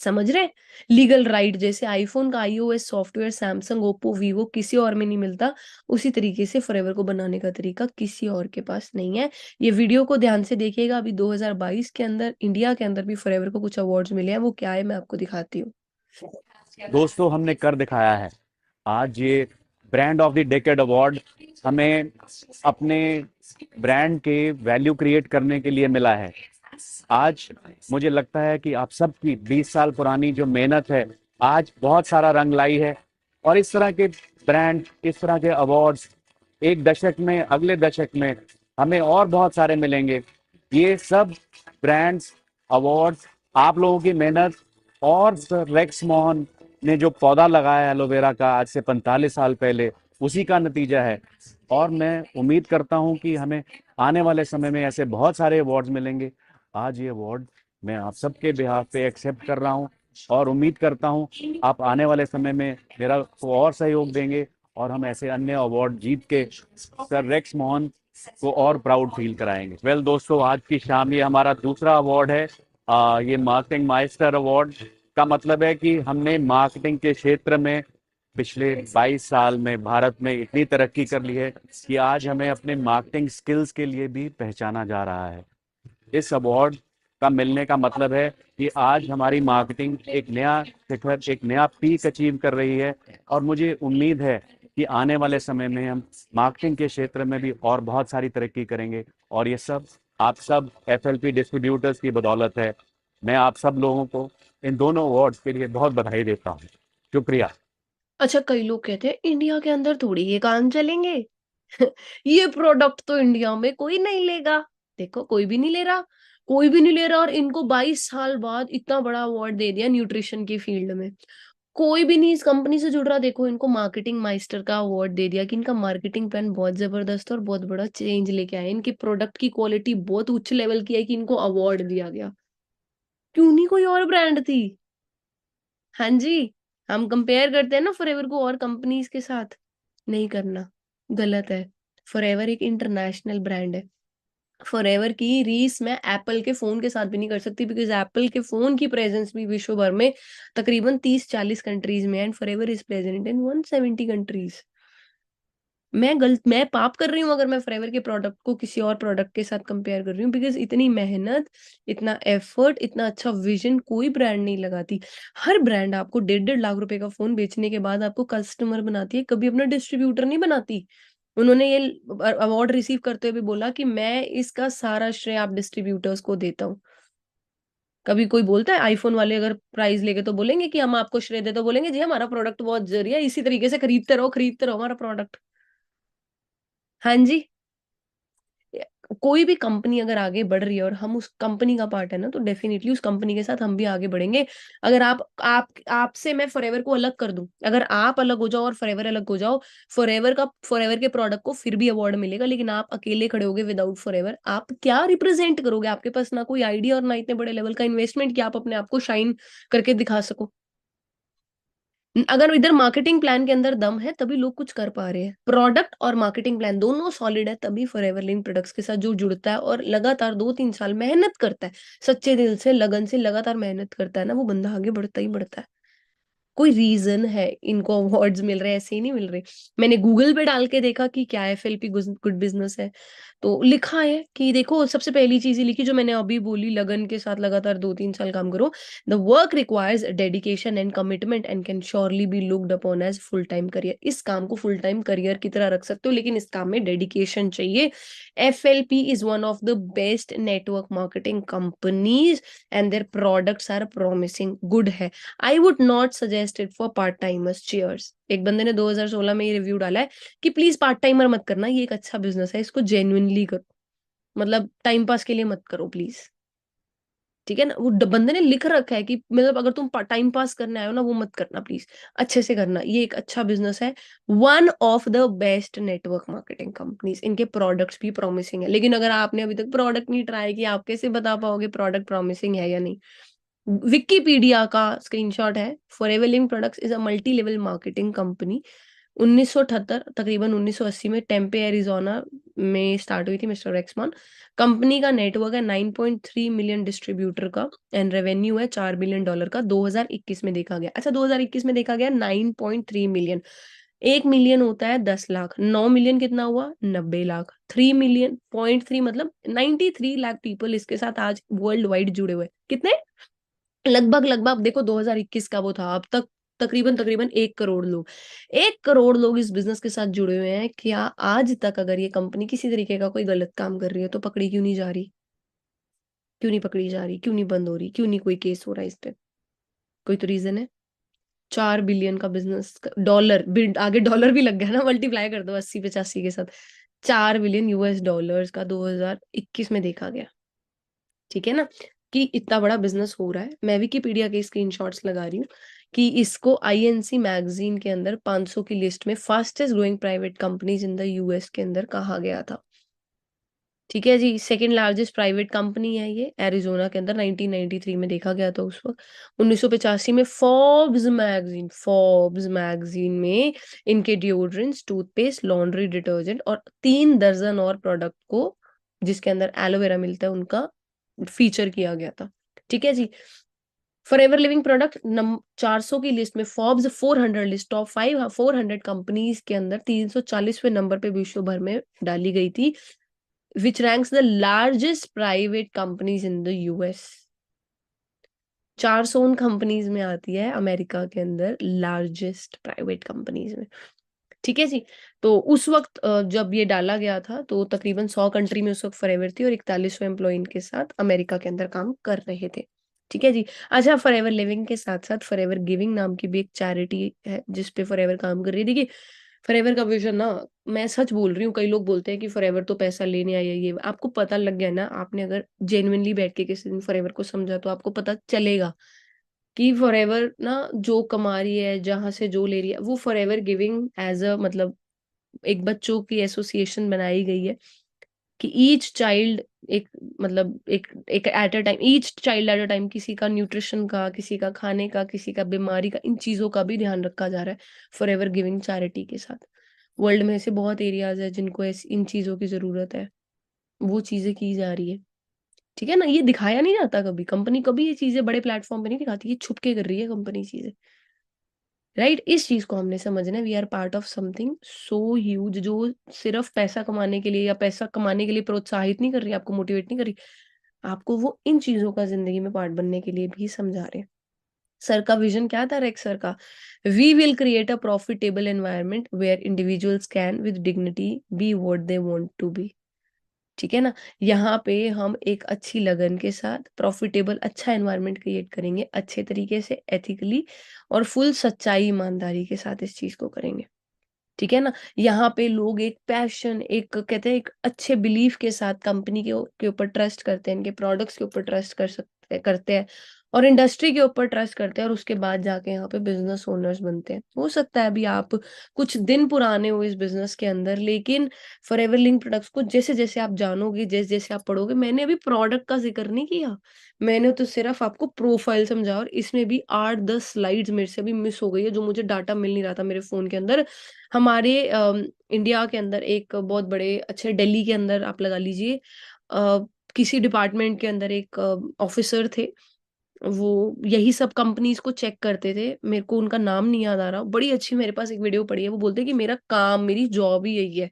समझ रहे। लीगल राइट, जैसे आईफोन का iOS software Samsung, Oppo, Vivo किसी और में नहीं मिलता, उसी तरीके से फॉरएवर को बनाने का तरीका किसी और के पास नहीं है। ये वीडियो को ध्यान से देखिएगा, अभी 2022 के अंदर इंडिया के अंदर भी फॉरएवर को कुछ अवार्ड्स मिले हैं, वो क्या है मैं आपको दिखाती हूँ। दोस्तों हमने कर दिखाया है। आज ये brand of the decade award हमें अपने ब्रांड के वैल्यू क्रिएट करने के लिए मिला है। आज मुझे लगता है कि आप सबकी 20 साल पुरानी जो मेहनत है आज बहुत सारा रंग लाई है, और इस तरह के ब्रांड, इस तरह के अवार्ड्स एक दशक में, अगले दशक में हमें और बहुत सारे मिलेंगे। ये सब ब्रांड्स, अवार्ड्स, आप लोगों की मेहनत और सर रेक्स मोहन ने जो पौधा लगाया एलोवेरा का आज से 45 साल पहले, उसी का नतीजा है। और मैं उम्मीद करता हूं कि हमें आने वाले समय में ऐसे बहुत सारे अवार्ड्स मिलेंगे। आज ये अवार्ड मैं आप सबके बिहाफ पे एक्सेप्ट कर रहा हूं और उम्मीद करता हूं आप आने वाले समय में मेरा को और सहयोग देंगे और हम ऐसे अन्य अवार्ड जीत के सर रेक्स मोहन को और प्राउड फील कराएंगे। वेल दोस्तों, आज की शाम ये हमारा दूसरा अवार्ड है, ये मार्केटिंग माइस्टर अवार्ड का मतलब है कि हमने मार्केटिंग के क्षेत्र में पिछले 22 साल में भारत में इतनी तरक्की कर ली है कि आज हमें अपने मार्केटिंग स्किल्स के लिए भी पहचाना जा रहा है। इस अवार्ड का मिलने का मतलब है कि आज हमारी मार्केटिंग एक नया शिखर, एक नया पीक अचीव कर रही है, और मुझे उम्मीद है कि आने वाले समय में हम मार्केटिंग के क्षेत्र में भी और बहुत सारी तरक्की करेंगे, और ये सब आप सब FLP डिस्ट्रीब्यूटर्स की बदौलत है। मैं आप सब लोगों को इन दोनों अवार्ड्स के लिए बहुत बधाई देता हूँ। शुक्रिया। अच्छा, कई लोग कहते हैं इंडिया के अंदर थोड़ी ये काम चलेंगे। ये प्रोडक्ट तो इंडिया में कोई नहीं लेगा। देखो, कोई भी नहीं ले रहा, कोई भी नहीं ले रहा, और इनको 22 साल बाद इतना बड़ा अवार्ड दे दिया न्यूट्रिशन की फील्ड में। कोई भी नहीं इस कंपनी से जुड़ रहा, देखो इनको मार्केटिंग माइस्टर का अवार्ड दे दिया कि इनका मार्केटिंग प्लान बहुत जबरदस्त और बहुत बड़ा चेंज लेके आए, इनके प्रोडक्ट की क्वालिटी बहुत उच्च लेवल की है कि इनको अवार्ड दिया गया। क्यों नहीं कोई और ब्रांड थी? हाँ जी, हम कंपेयर करते हैं ना फॉरएवर को और कंपनीज के साथ, नहीं करना, गलत है। फॉरएवर एक इंटरनेशनल ब्रांड है। फॉरएवर की रीस मैं एप्पल के फोन के साथ भी नहीं कर सकती, बिकॉज एप्पल के फोन की प्रेजेंस भी विश्व भर में तकरीबन 30-40 कंट्रीज में, and forever is present in 170 countries. मैं पाप कर रही हूँ अगर मैं फॉरएवर के प्रोडक्ट को किसी और प्रोडक्ट के साथ कंपेयर कर रही हूँ, बिकॉज इतनी मेहनत, इतना एफर्ट, इतना अच्छा विजन कोई ब्रांड नहीं लगाती। हर ब्रांड आपको 1.5 लाख रुपए का फोन बेचने के बाद आपको कस्टमर बनाती है, कभी अपना डिस्ट्रीब्यूटर नहीं बनाती। उन्होंने ये अवार्ड रिसीव करते हुए भी बोला कि मैं इसका सारा श्रेय आप डिस्ट्रीब्यूटर्स को देता हूँ। कभी कोई बोलता है आईफोन वाले अगर प्राइस लेके तो बोलेंगे कि हम आपको श्रेय दे, तो बोलेंगे जी हमारा प्रोडक्ट बहुत जरिया, इसी तरीके से खरीदते रहो हमारा प्रोडक्ट। हाँ जी, कोई भी कंपनी अगर आगे बढ़ रही है और हम उस कंपनी का पार्ट है ना, तो डेफिनेटली उस कंपनी के साथ हम भी आगे बढ़ेंगे। अगर आपसे मैं फॉरएवर को अलग कर दूं, अगर आप अलग हो जाओ और फॉरएवर अलग हो जाओ, फॉरएवर के प्रोडक्ट को फिर भी अवार्ड मिलेगा, लेकिन आप अकेले खड़े होगे विदाउट फॉरएवर, आप क्या रिप्रेजेंट करोगे? आपके पास ना कोई आइडिया और ना इतने बड़े लेवल का इन्वेस्टमेंट कि आप अपने आप को शाइन करके दिखा सको। अगर इधर मार्केटिंग प्लान के अंदर दम है तभी लोग कुछ कर पा रहे हैं। प्रोडक्ट और मार्केटिंग प्लान दोनों सॉलिड है तभी फॉरएवर लिंक प्रोडक्ट्स के साथ जो जुड़ता है और लगातार 2-3 साल मेहनत करता है, सच्चे दिल से लगन से लगातार मेहनत करता है ना, वो बंदा आगे बढ़ता ही बढ़ता है। कोई रीजन है इनको अवार्ड्स मिल रहे हैं, ऐसे ही नहीं मिल रहे। मैंने गूगल पे डाल के देखा कि क्या FLP गुड बिजनेस है, तो लिखा है कि देखो, सबसे पहली चीज ही लिखी जो मैंने अभी बोली, लगन के साथ लगातार 2-3 साल काम करो। The work requires dedication and commitment and can surely be looked upon as full time career. इस काम को फुल टाइम करियर की तरह रख सकते हो, लेकिन इस काम में डेडिकेशन चाहिए। FLP is one of the best network marketing companies and their products are promising, good है। I would not suggest it for part timers, cheers. एक बंदे ने 2016 में ये रिव्यू डाला है कि प्लीज पार्ट टाइमर मत करना, ये एक अच्छा बिजनेस है, इसको जेन्युइनली करो, मतलब टाइम पास के लिए मत करो प्लीज। ठीक है ना, वो बंदे ने लिख रखा है कि मतलब अगर तुम टाइम पास करने आए हो ना, वो मत करना प्लीज, अच्छे से करना, ये एक अच्छा बिजनेस है। One of the best network marketing companies, इनके प्रोडक्ट्स भी प्रॉमिसिंग है। लेकिन अगर आपने अभी तक प्रोडक्ट नहीं ट्राई किया, आप कैसे बता पाओगे प्रोडक्ट प्रॉमिसिंग है या नहीं? विकिपीडिया का स्क्रीनशॉट है, forever link products is a multi level marketing company. 1978 तकरीबन 1980 में टेम्पे एरिजोना में स्टार्ट हुई थी मिस्टर रेक्समॉन। कंपनी का नेटवर्क है 9.3 मिलियन डिस्ट्रीब्यूटर का, एंड रेवेन्यू है $4 बिलियन का 2021 में देखा गया। अच्छा, 2021 में देखा गया 9.3 मिलियन। 1 मिलियन होता है 10 लाख, 9 मिलियन कितना हुआ? 90 लाख। 3 मिलियन 0.3 मतलब 93 लाख पीपल इसके साथ आज वर्ल्ड वाइड जुड़े हुए। कितने? लगभग लगभग देखो 2021 का वो था, अब तक तकरीबन तकरीबन 1 करोड़ लोग, 1 करोड़ लोग इस बिजनेस के साथ जुड़े हुए हैं। क्या आज तक अगर ये कंपनी किसी तरीके का कोई गलत काम कर रही है तो पकड़ी क्यों नहीं जा रही? क्यों नहीं पकड़ी जा रही? क्यों नहीं बंद हो रही? क्यों नहीं कोई केस हो रहा है इस पे? कोई तो रीजन है। 4 बिलियन का बिजनेस, डॉलर, आगे डॉलर भी लग गया ना, मल्टीप्लाई कर दो 80-85 के साथ, $4 बिलियन का 2021 में देखा गया। ठीक है ना, कि इतना बड़ा बिजनेस हो रहा है। मैं विकिपीडिया के स्क्रीनशॉट्स लगा रही हूँ कि इसको आईएनसी मैगजीन के अंदर 500 की लिस्ट में fastest growing private companies in the US के अंदर कहा गया था। ठीक है जी, सेकंड लार्जेस्ट प्राइवेट कंपनी है ये एरिजोना के अंदर, 1993 में देखा गया था उस वक्त। 1985 में फोर्ब्स मैगजीन में इनके डिओड्रेंट्स, टूथपेस्ट, लॉन्ड्री डिटर्जेंट और 3 दर्जन और प्रोडक्ट को जिसके अंदर एलोवेरा मिलता है उनका फीचर किया गया था। ठीक है जी, फॉरएवर लिविंग प्रोडक्ट 400 की लिस्ट में, फोर्ब्स 400 लिस्ट, टॉप 5 400 कंपनीज के अंदर 340वें नंबर पे विश्व भर में डाली गई थी, which ranks the largest private companies in the US। 400 उन कंपनीज में आती है अमेरिका के अंदर लार्जेस्ट प्राइवेट कंपनीज में। ठीक है जी, तो उस वक्त जब ये डाला गया था तो तकरीबन 100 कंट्री में उस वक्त फॉरएवर थी और 4100 एम्प्लॉय के साथ अमेरिका के अंदर काम कर रहे थे। ठीक है जी, अच्छा, फॉरएवर लिविंग के साथ साथ फॉरएवर गिविंग नाम की भी एक चैरिटी है जिसपे फॉरएवर काम कर रही है। देखिए, फॉरएवर का विजन ना, मैं सच बोल रही हूँ, कई लोग बोलते हैं कि फॉरएवर तो पैसा लेने आई है, ये आपको पता लग गया ना, आपने अगर जेन्युइनली बैठ के किसी दिन फॉरएवर को समझा तो आपको पता चलेगा कि फॉरएवर ना जो कमा रही है, जहां से जो ले रही है, वो फॉरएवर गिविंग एज अ मतलब एक बच्चों की एसोसिएशन बनाई गई है कि ईच चाइल्ड एक मतलब एक at a time, each child at a time किसी का न्यूट्रिशन का, किसी का खाने का, किसी का बीमारी का, इन चीजों का भी ध्यान रखा जा रहा है फॉरएवर गिविंग चैरिटी के साथ। वर्ल्ड में ऐसे बहुत एरियाज है जिनको इन चीजों की जरूरत है, वो चीजें की जा रही है। ठीक है ना, ये दिखाया नहीं जाता कभी, कंपनी कभी ये चीजें बड़े प्लेटफॉर्म पे नहीं दिखाती, ये छुप के कर रही है कंपनी चीजें। राइट, इस चीज को हमने समझना है। We are part of something so huge जो सिर्फ पैसा कमाने के लिए या पैसा कमाने के लिए प्रोत्साहित नहीं कर रही, आपको मोटिवेट नहीं कर रही, आपको वो इन चीजों का जिंदगी में पार्ट बनने के लिए भी समझा रहे हैं। सर का विजन क्या था, रेक्स सर का? We will create a profitable environment where individuals can with dignity be what they want to be. ठीक है ना, यहाँ पे हम एक अच्छी लगन के साथ प्रॉफिटेबल अच्छा एनवायरनमेंट क्रिएट करेंगे, अच्छे तरीके से, एथिकली और फुल सच्चाई ईमानदारी के साथ इस चीज को करेंगे। ठीक है ना, यहाँ पे लोग एक पैशन, एक कहते हैं एक अच्छे बिलीफ के साथ कंपनी के ऊपर ट्रस्ट करते हैं, इनके प्रोडक्ट्स के ऊपर ट्रस्ट करते हैं और इंडस्ट्री के ऊपर ट्रस्ट करते हैं और उसके बाद जाके यहाँ पे बिजनेस ओनर्स बनते हैं। हो सकता है अभी आप कुछ दिन पुराने हो इस बिजनेस के अंदर, लेकिन फॉरएवर लिंक प्रोडक्ट्स को जैसे जैसे आप जानोगे, जैसे जैसे आप पढ़ोगे, मैंने अभी प्रोडक्ट का जिक्र नहीं किया, मैंने तो सिर्फ आपको प्रोफाइल समझा, और इसमें भी 8-10 स्लाइड्स मेरे से अभी मिस हो गई है, जो मुझे डाटा मिल नहीं रहा था मेरे फोन के अंदर। हमारे इंडिया के अंदर एक बहुत बड़े अच्छे, दिल्ली के अंदर आप लगा लीजिए, किसी डिपार्टमेंट के अंदर एक ऑफिसर थे, वो यही सब कंपनीज को चेक करते थे, मेरे को उनका नाम नहीं याद आ रहा, बड़ी अच्छी मेरे पास एक वीडियो पड़ी है, वो बोलते हैं कि मेरा काम, मेरी जॉब ही यही है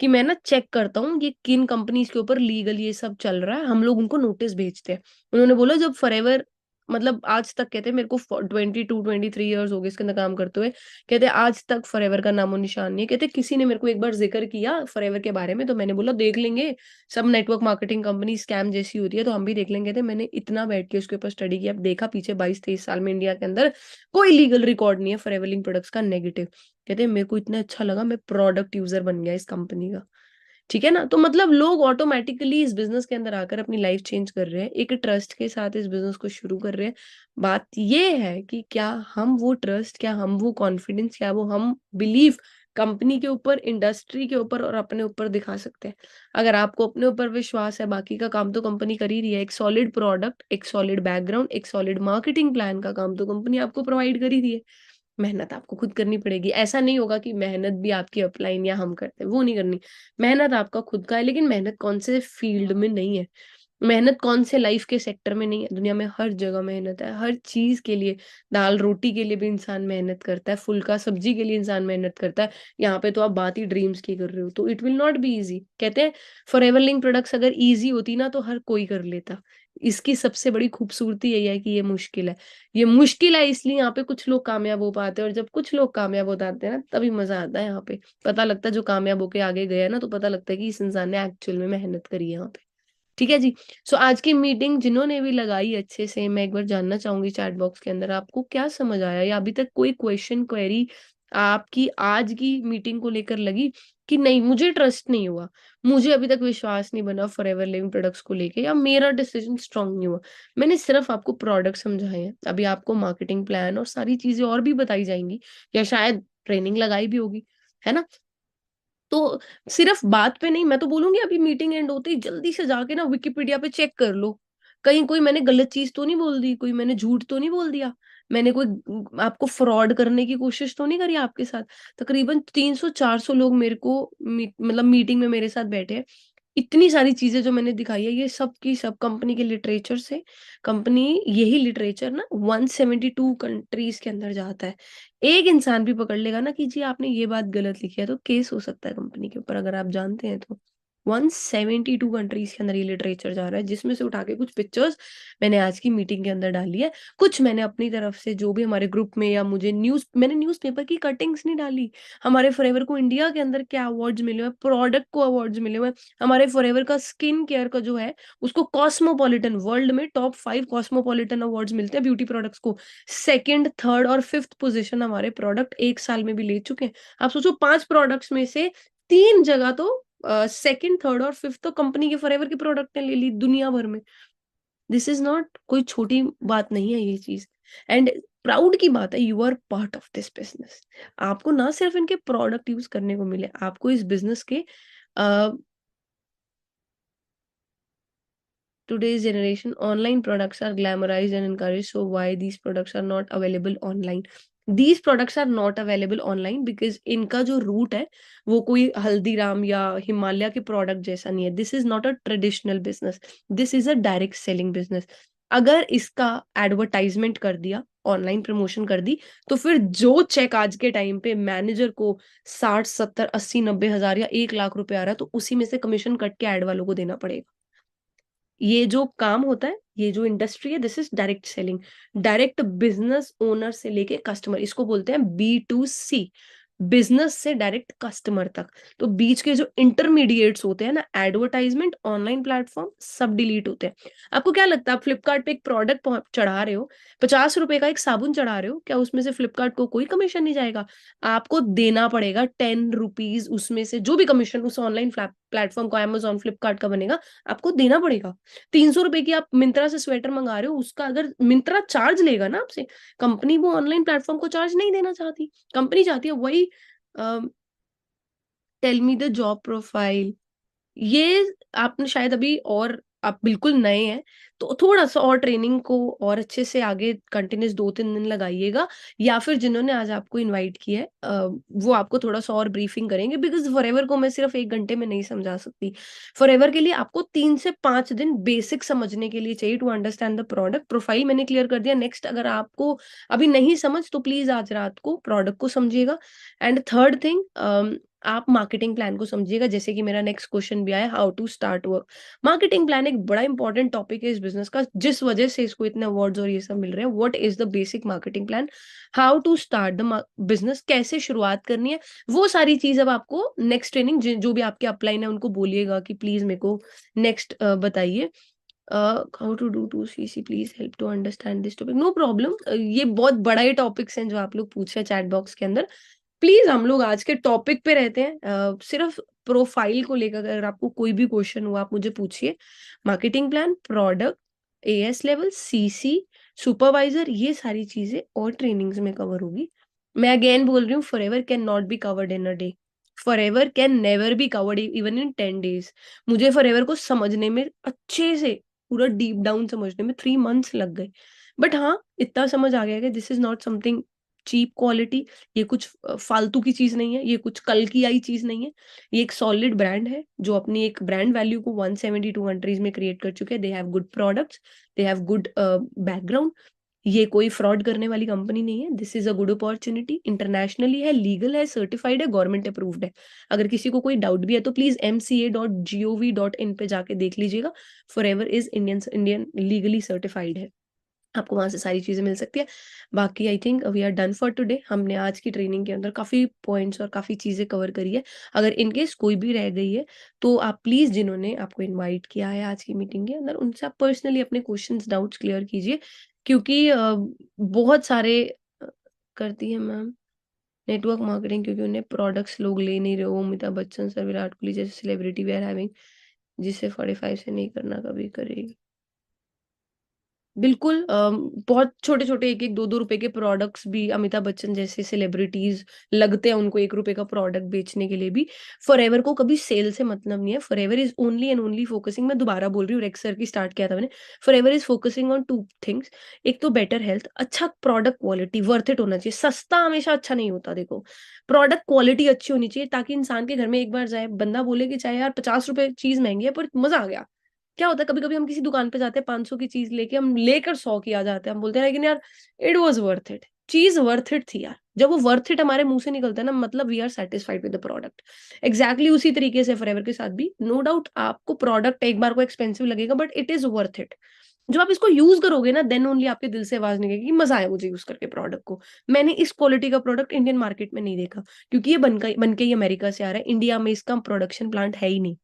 कि मैं ना चेक करता हूँ ये किन कंपनीज के ऊपर लीगल ये सब चल रहा है, हम लोग उनको नोटिस भेजते हैं। उन्होंने बोला जब फॉरएवर, मतलब आज तक, कहते हैं मेरे को 22-23 ईयर्स हो गए इसके अंदर काम करते हुए, कहते आज तक फॉरएवर का नामो निशान नहीं है। कहते किसी ने मेरे को एक बार जिक्र किया फॉरएवर के बारे में तो मैंने बोला देख लेंगे, सब नेटवर्क मार्केटिंग कंपनी स्कैम जैसी होती है तो हम भी देख लेंगे। कहते मैंने इतना बैठ के उसके ऊपर स्टडी किया, देखा पीछे 22-23 साल में इंडिया के अंदर कोई लीगल रिकॉर्ड नहीं है फॉरएवर लिंक प्रोडक्ट्स का नेगेटिव। कहते मेरे को इतना अच्छा लगा, मैं प्रोडक्ट यूजर बन गया इस कंपनी का। ठीक है ना, तो मतलब लोग ऑटोमेटिकली इस बिजनेस के अंदर आकर अपनी लाइफ चेंज कर रहे हैं, एक ट्रस्ट के साथ इस बिजनेस को शुरू कर रहे हैं। बात ये है कि क्या हम वो ट्रस्ट, क्या हम वो कॉन्फिडेंस, क्या वो हम बिलीव कंपनी के ऊपर, इंडस्ट्री के ऊपर और अपने ऊपर दिखा सकते हैं। अगर आपको अपने ऊपर विश्वास है, बाकी का काम तो कंपनी कर ही रही है, एक सॉलिड प्रोडक्ट, एक सॉलिड बैकग्राउंड, एक सॉलिड मार्केटिंग प्लान का काम तो कंपनी आपको प्रोवाइड कर ही रही है। मेहनत आपको खुद करनी पड़ेगी, ऐसा नहीं होगा कि मेहनत भी आपकी अपलाइन या हम करते हैं, वो नहीं करनी। मेहनत आपका खुद का है, लेकिन मेहनत कौन से फील्ड में नहीं है, मेहनत कौन से लाइफ के सेक्टर में नहीं है, दुनिया में हर जगह मेहनत है, हर चीज के लिए। दाल रोटी के लिए भी इंसान मेहनत करता है, फुल्का सब्जी के लिए इंसान मेहनत करता है। यहाँ पे तो आप बात ही ड्रीम्स की कर रहे हो, तो it will not be easy. कहते हैं फॉरएवर लिंक प्रोडक्ट्स अगर इजी होती ना तो हर कोई कर लेता। इसकी सबसे बड़ी खूबसूरती यही है कि ये मुश्किल है। ये मुश्किल है इसलिए यहाँ पे कुछ लोग कामयाब हो पाते हैं, और जब कुछ लोग कामयाब हो जाते हैं ना तभी मजा आता है। यहाँ पे पता लगता है जो कामयाब होके आगे गया ना, तो पता लगता है कि इस इंसान ने एक्चुअल में मेहनत करी है यहाँ पे। ठीक है जी। सो आज की मीटिंग जिन्होंने भी लगाई अच्छे से, मैं एक बार जानना चाहूंगी चैट बॉक्स के अंदर आपको क्या समझ आया, या अभी तक कोई क्वेश्चन क्वेरी आपकी आज की मीटिंग को लेकर लगी कि नहीं मुझे ट्रस्ट नहीं हुआ, मुझे अभी तक विश्वास नहीं बना फॉरएवर लिविंग प्रोडक्ट्स को लेके, या मेरा डिसीजन स्ट्रांग नहीं हुआ। मैंने सिर्फ आपको प्रोडक्ट समझाए हैं, अभी आपको मार्केटिंग प्लान और सारी चीजें और भी बताई जाएंगी, या शायद ट्रेनिंग लगाई भी होगी, है ना। तो सिर्फ बात पे नहीं, मैं तो बोलूंगी अभी मीटिंग एंड होते ही जल्दी से जाके ना विकिपीडिया पे चेक कर लो, कहीं कोई मैंने गलत चीज तो नहीं बोल दी, कोई मैंने झूठ तो नहीं बोल दिया, मैंने कोई आपको फ्रॉड करने की कोशिश तो नहीं करी आपके साथ। तकरीबन 300-400 लोग मेरे को मतलब मीटिंग में मेरे साथ बैठे हैं। इतनी सारी चीजें जो मैंने दिखाई है ये सब की सब कंपनी के लिटरेचर से। कंपनी यही लिटरेचर ना 172 कंट्रीज के अंदर जाता है। एक इंसान भी पकड़ लेगा ना कि जी आपने ये बात गलत लिखी है, तो केस हो सकता है कंपनी के ऊपर, अगर आप जानते हैं तो। 172 कंट्रीज के अंदर ये लिटरेचर जा रहा है, जिसमें से उठा के कुछ पिक्चर्स मैंने आज की मीटिंग के अंदर डाली है, कुछ मैंने अपनी तरफ से जो भी हमारे ग्रुप में, या मुझे मैंने न्यूज़पेपर की कटिंग्स नहीं डाली। हमारे फॉरएवर को इंडिया के अंदर क्या अवार्ड्स मिले हुए, प्रोडक्ट को अवार्ड्स मिले हुए। हमारे फॉरएवर का स्किन केयर का जो है उसको कॉस्मोपॉलिटन, वर्ल्ड में टॉप 5 कॉस्मोपॉलिटन अवार्ड्स मिलते हैं ब्यूटी प्रोडक्ट्स को। सेकंड, थर्ड और फिफ्थ पोजीशन हमारे प्रोडक्ट एक साल में भी ले चुके हैं। आप सोचो 5 प्रोडक्ट्स में से 3 जगह तो सेकंड, थर्ड और फिफ्थ तो कंपनी के फॉरएवर के प्रोडक्ट ने ले ली दुनिया भर में। दिस इज नॉट कोई छोटी बात नहीं है ये चीज, एंड प्राउड की बात है, you are part of this business. आपको ना सिर्फ इनके प्रोडक्ट यूज करने को मिले, आपको इस बिजनेस के today's generation online products are glamorized and encouraged, so why these products are not available online? These products are not available online because इनका जो रूट है वो कोई हल्दीराम या हिमालय के प्रोडक्ट जैसा नहीं है। This is not a traditional business, this is a direct selling business. अगर इसका एडवर्टाइजमेंट कर दिया, ऑनलाइन प्रमोशन कर दी, तो फिर जो चेक आज के टाइम पे मैनेजर को 60, 70, 80, 90 हजार या 1 लाख रुपए आ रहा है, तो उसी में से कमीशन कट के एड वालों को देना पड़ेगा। ये जो काम होता है, ये जो इंडस्ट्री है, this is direct selling. Direct business owner से लेके कस्टमर, इसको बोलते हैं B2C, बिजनेस से डायरेक्ट कस्टमर तक। तो बीच के जो इंटरमीडिएट्स होते हैं ना, एडवर्टाइजमेंट, ऑनलाइन प्लेटफॉर्म, सब डिलीट होते हैं। आपको क्या लगता है, आप फ्लिपकार्ट पे एक प्रोडक्ट चढ़ा रहे हो, 50 रुपए का एक साबुन चढ़ा रहे हो, क्या उसमें से फ्लिपकार्ट को कोई कमीशन नहीं जाएगा? आपको देना पड़ेगा 10 रुपीज, उसमें से जो भी कमीशन उस ऑनलाइन प्लेटफॉर्म को, अमेजोन, फ्लिपकार्ट का बनेगा, आपको देना पड़ेगा। 300 रुपए की आप मिंत्रा से स्वेटर मंगा रहे हो, उसका अगर मिंत्रा चार्ज लेगा ना आपसे, कंपनी वो ऑनलाइन प्लेटफॉर्म को चार्ज नहीं देना चाहती। कंपनी चाहती है वही tell me the job profile. ये आपने शायद अभी, और आप बिल्कुल नए हैं तो थोड़ा सा और ट्रेनिंग को और अच्छे से आगे कंटिन्यूस 2-3 दिन लगाइएगा, या फिर जिन्होंने आज आपको इनवाइट किया है वो आपको थोड़ा सा और ब्रीफिंग करेंगे, बिकॉज फॉरएवर को मैं सिर्फ 1 घंटे में नहीं समझा सकती। फॉरएवर के लिए आपको 3 से 5 दिन बेसिक समझने के लिए चाहिए, to understand the product. Profile मैंने क्लियर कर दिया। नेक्स्ट, अगर आपको अभी नहीं समझ तो प्लीज आज रात को प्रोडक्ट को समझिएगा। एंड थर्ड थिंग, आप मार्केटिंग प्लान को समझिएगा, जैसे कि मेरा नेक्स्ट क्वेश्चन भी आया, how to start work. Marketing plan एक बड़ा इंपॉर्टेंट टॉपिक है इस बिजनेस का, जिस वजह से इसको इतने अवार्ड्स और ये सब मिल रहे हैं। What is the basic marketing plan, how to start the business, कैसे शुरुआत करनी है, वो सारी चीज अब आपको नेक्स्ट ट्रेनिंग, जो भी आपके अपलाइन है उनको बोलिएगा कि प्लीज मेरे को नेक्स्ट बताइए। How to do 2CC, please help to understand this topic. No problem, ये बहुत बड़ा ही टॉपिक्स हैं जो आप लोग पूछ रहे हैं चैट बॉक्स के अंदर। प्लीज हम लोग आज के टॉपिक पे रहते हैं। सिर्फ प्रोफाइल को लेकर अगर आपको कोई भी क्वेश्चन हुआ आप मुझे पूछिए। Marketing plan, product, AS level, CC, supervisor, ये सारी चीजें और ट्रेनिंग्स में कवर होगी। मैं अगेन बोल रही हूँ, forever can not be covered in a day, forever can never be covered even in 10 days। मुझे फॉरएवर को समझने में, अच्छे से पूरा डीप डाउन समझने में 3 months लग गए, बट हाँ इतना समझ आ गया कि this is not something cheap quality, ये कुछ फालतू की चीज नहीं है, ये कुछ कल की आई चीज नहीं है, ये एक सॉलिड ब्रांड है जो अपनी एक ब्रांड वैल्यू को 172 कंट्रीज में क्रिएट कर चुके हैं। They have good products, they have good background. ये कोई फ्रॉड करने वाली कंपनी नहीं है। This is a good opportunity, internationally है, लीगल है, सर्टिफाइड है, गवर्नमेंट अप्रूव्ड है। अगर किसी को कोई डाउट भी है तो प्लीज mca.gov.in पे जाके देख लीजिएगा। Forever is Indian legally certified है, आपको वहां से सारी चीजें मिल सकती है। बाकी I think we are done for today. हमने आज की ट्रेनिंग के अंदर काफी पॉइंट्स और काफी चीजें कवर करी है। अगर इनकेस कोई भी रह गई है तो आप प्लीज, जिन्होंने आपको इनवाइट किया है आज की मीटिंग के अंदर, उनसे आप पर्सनली अपने क्वेश्चंस डाउट्स क्लियर कीजिए, क्योंकि बहुत सारे करती है मैम नेटवर्क मार्केटिंग, क्योंकि उन्हें प्रोडक्ट्स लोग ले नहीं रहे हो। अमिताभ बच्चन सर, विराट कोहली जैसे सेलिब्रिटी वी आर हैविंग, जिसे 45 से नहीं करना कभी करेगी। बिल्कुल बहुत छोटे छोटे 1-1 2-2 रुपए के प्रोडक्ट्स भी अमिताभ बच्चन जैसे सेलिब्रिटीज लगते हैं उनको 1 रुपए का प्रोडक्ट बेचने के लिए भी। फॉरएवर को कभी सेल से मतलब नहीं है। Forever is only and only focusing, मैं दोबारा बोल रही हूँ, रेक्स सर की स्टार्ट किया था मैंने। Forever is focusing on 2 things. एक तो बेटर हेल्थ, अच्छा प्रोडक्ट क्वालिटी, वर्थ इट होना चाहिए। सस्ता हमेशा अच्छा नहीं होता, देखो प्रोडक्ट क्वालिटी अच्छी होनी चाहिए, ताकि इंसान के घर में एक बार जाए, बंदा बोले कि चाहे यार 50 रुपए चीज महंगी है पर मजा आ गया। क्या होता है कभी कभी हम किसी दुकान पे जाते हैं 500 की चीज लेके, हम लेकर 100 की आ जाते हैं, हम बोलते हैं लेकिन यार इट वाज वर्थ इट, चीज वर्थ इट थी यार। जब वो वर्थ इट हमारे मुंह से निकलता है ना, मतलब we are satisfied with the product. Exactly उसी तरीके से फॉरएवर के साथ भी, नो डाउट आपको प्रोडक्ट एक बार को एक्सपेंसिव लगेगा but it is worth it. जब आप इसको यूज करोगे ना, देन ओनली आपके दिल से आवाज निकलेगी कि मजा आया मुझे यूज करके प्रोडक्ट को। मैंने इस क्वालिटी का प्रोडक्ट इंडियन मार्केट में नहीं देखा, क्योंकि ये बनके ही अमेरिका से आ रहा है, इंडिया में इसका प्रोडक्शन प्लांट है ही नहीं।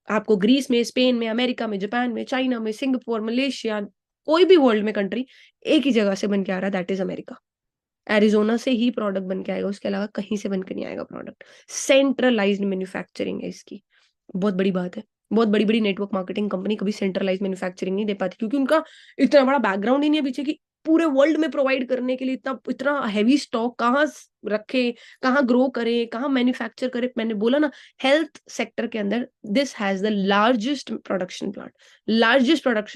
आपको ग्रीस में, स्पेन में, अमेरिका में, जापान में, चाइना में, सिंगापुर, मलेशिया, कोई भी वर्ल्ड में कंट्री एक ही जगह से बन के आ रहा है, दैट इज अमेरिका। एरिजोना से ही प्रोडक्ट बन के आएगा, उसके अलावा कहीं से बनकर नहीं आएगा प्रोडक्ट। सेंट्रलाइज्ड मैन्युफैक्चरिंग है इसकी, बहुत बड़ी बात है। बहुत बड़ी बड़ी नेटवर्क मार्केटिंग कंपनी कभी सेंट्रलाइज मैन्युफैक्चरिंग नहीं दे पाती, क्योंकि उनका इतना बड़ा बैकग्राउंड ही नहीं है पीछे की पूरे वर्ल्ड में प्रोवाइड करने के लिए इतना इतना हैवी स्टॉक कहाँ रखे, कहाँ ग्रो करे, कहाँ मैन्युफैक्चर करे। मैंने बोला ना, हेल्थ सेक्टर के अंदर this has the largest production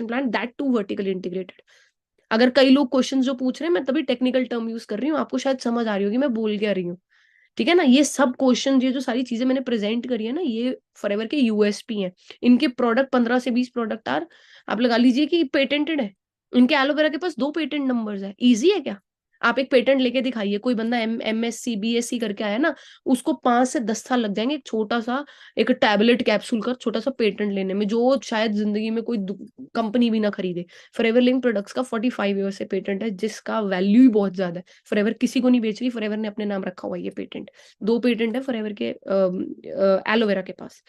plant, that to vertically integrated. अगर कई लोग क्वेश्चन जो पूछ रहे हैं, मैं तभी टेक्निकल टर्म यूज कर रही हूँ, आपको शायद समझ आ रही होगी मैं बोल क्या रही हूँ, ठीक है ना। ये सब क्वेश्चन, ये जो सारी चीजें मैंने प्रेजेंट करी है ना, ये फॉरएवर के यूएसपी हैं। इनके प्रोडक्ट 15 से 20 प्रोडक्ट आप लगा लीजिए कि पेटेंटेड है। इनके एलोवेरा के पास 2 पेटेंट नंबर्स है। इजी है क्या? आप एक पेटेंट लेके दिखाइए, कोई बंदा MSc BSc करके आया ना, उसको 5 से 10 साल लग जाएंगे एक छोटा सा एक टैबलेट कैप्सूल का छोटा सा पेटेंट लेने में, जो शायद जिंदगी में कोई कंपनी भी ना खरीदे। फॉरएवर लिंक प्रोडक्ट्स का 45 ईयर से पेटेंट है, जिसका वैल्यू ही बहुत ज्यादा है। फॉरएवर किसी को नहीं बेच रही, फॉरएवर ने अपने नाम रखा हुआ है ये पेटेंट। 2 पेटेंट है फॉरएवर के एलोवेरा के पास।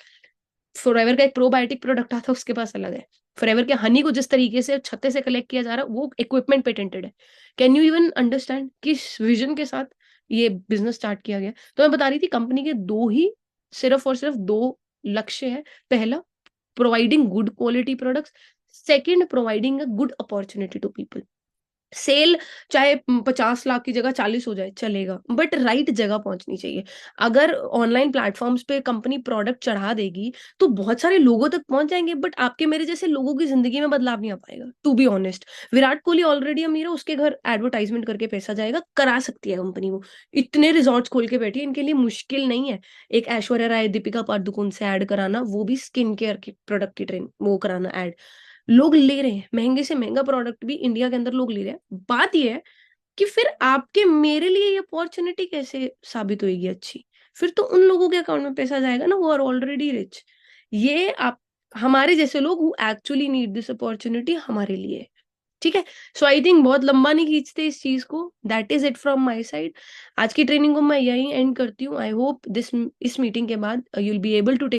फॉरएवर का एक प्रोबायोटिक प्रोडक्ट आता है, उसके पास अलग है। फॉरएवर के हनी को जिस तरीके से छत्ते से कलेक्ट किया जा रहा है, वो इक्विपमेंट पेटेंटेड है। कैन यू इवन अंडरस्टैंड किस विजन के साथ ये बिजनेस स्टार्ट किया गया? तो मैं बता रही थी, कंपनी के सिर्फ और सिर्फ 2 लक्ष्य है। पहला, providing good quality products. Second, providing a good opportunity to people. Sale चाहे 50 लाख की जगह 40 हो जाए चलेगा, बट राइट जगह पहुंचनी चाहिए। अगर ऑनलाइन प्लेटफॉर्म्स पे कंपनी प्रोडक्ट चढ़ा देगी तो बहुत सारे लोगों तक पहुंच जाएंगे, बट आपके मेरे जैसे लोगों की जिंदगी में बदलाव नहीं आ पाएगा। To be honest, Virat Kohli already अमीर है, उसके घर एडवर्टाइजमेंट करके पैसा जाएगा, करा सकती है कंपनी वो। इतने रिजॉर्ट्स खोल के बैठी है, इनके लिए मुश्किल नहीं है। एक ऐश्वर्या राय, दीपिका पादुकोण से ऐड कराना, वो भी स्किन केयर के प्रोडक्ट की ट्रेन वो कराना ऐड, लोग ले रहे हैं। महंगे से महंगा प्रोडक्ट भी इंडिया के अंदर लोग ले रहे हैं। बात यह है कि फिर आपके मेरे लिए ये अपॉर्चुनिटी कैसे साबित होगी अच्छी? फिर तो उन लोगों के अकाउंट में पैसा जाएगा ना, वो आर ऑलरेडी रिच। ये आप हमारे जैसे लोग who actually need this opportunity हमारे लिए, ठीक है। सो आई थिंक बहुत लंबा नहीं खींचते इस चीज को। That is it from my side. आज की ट्रेनिंग को मैं यही एंड करती हूँ। आई होप इस मीटिंग के बाद you will be able to take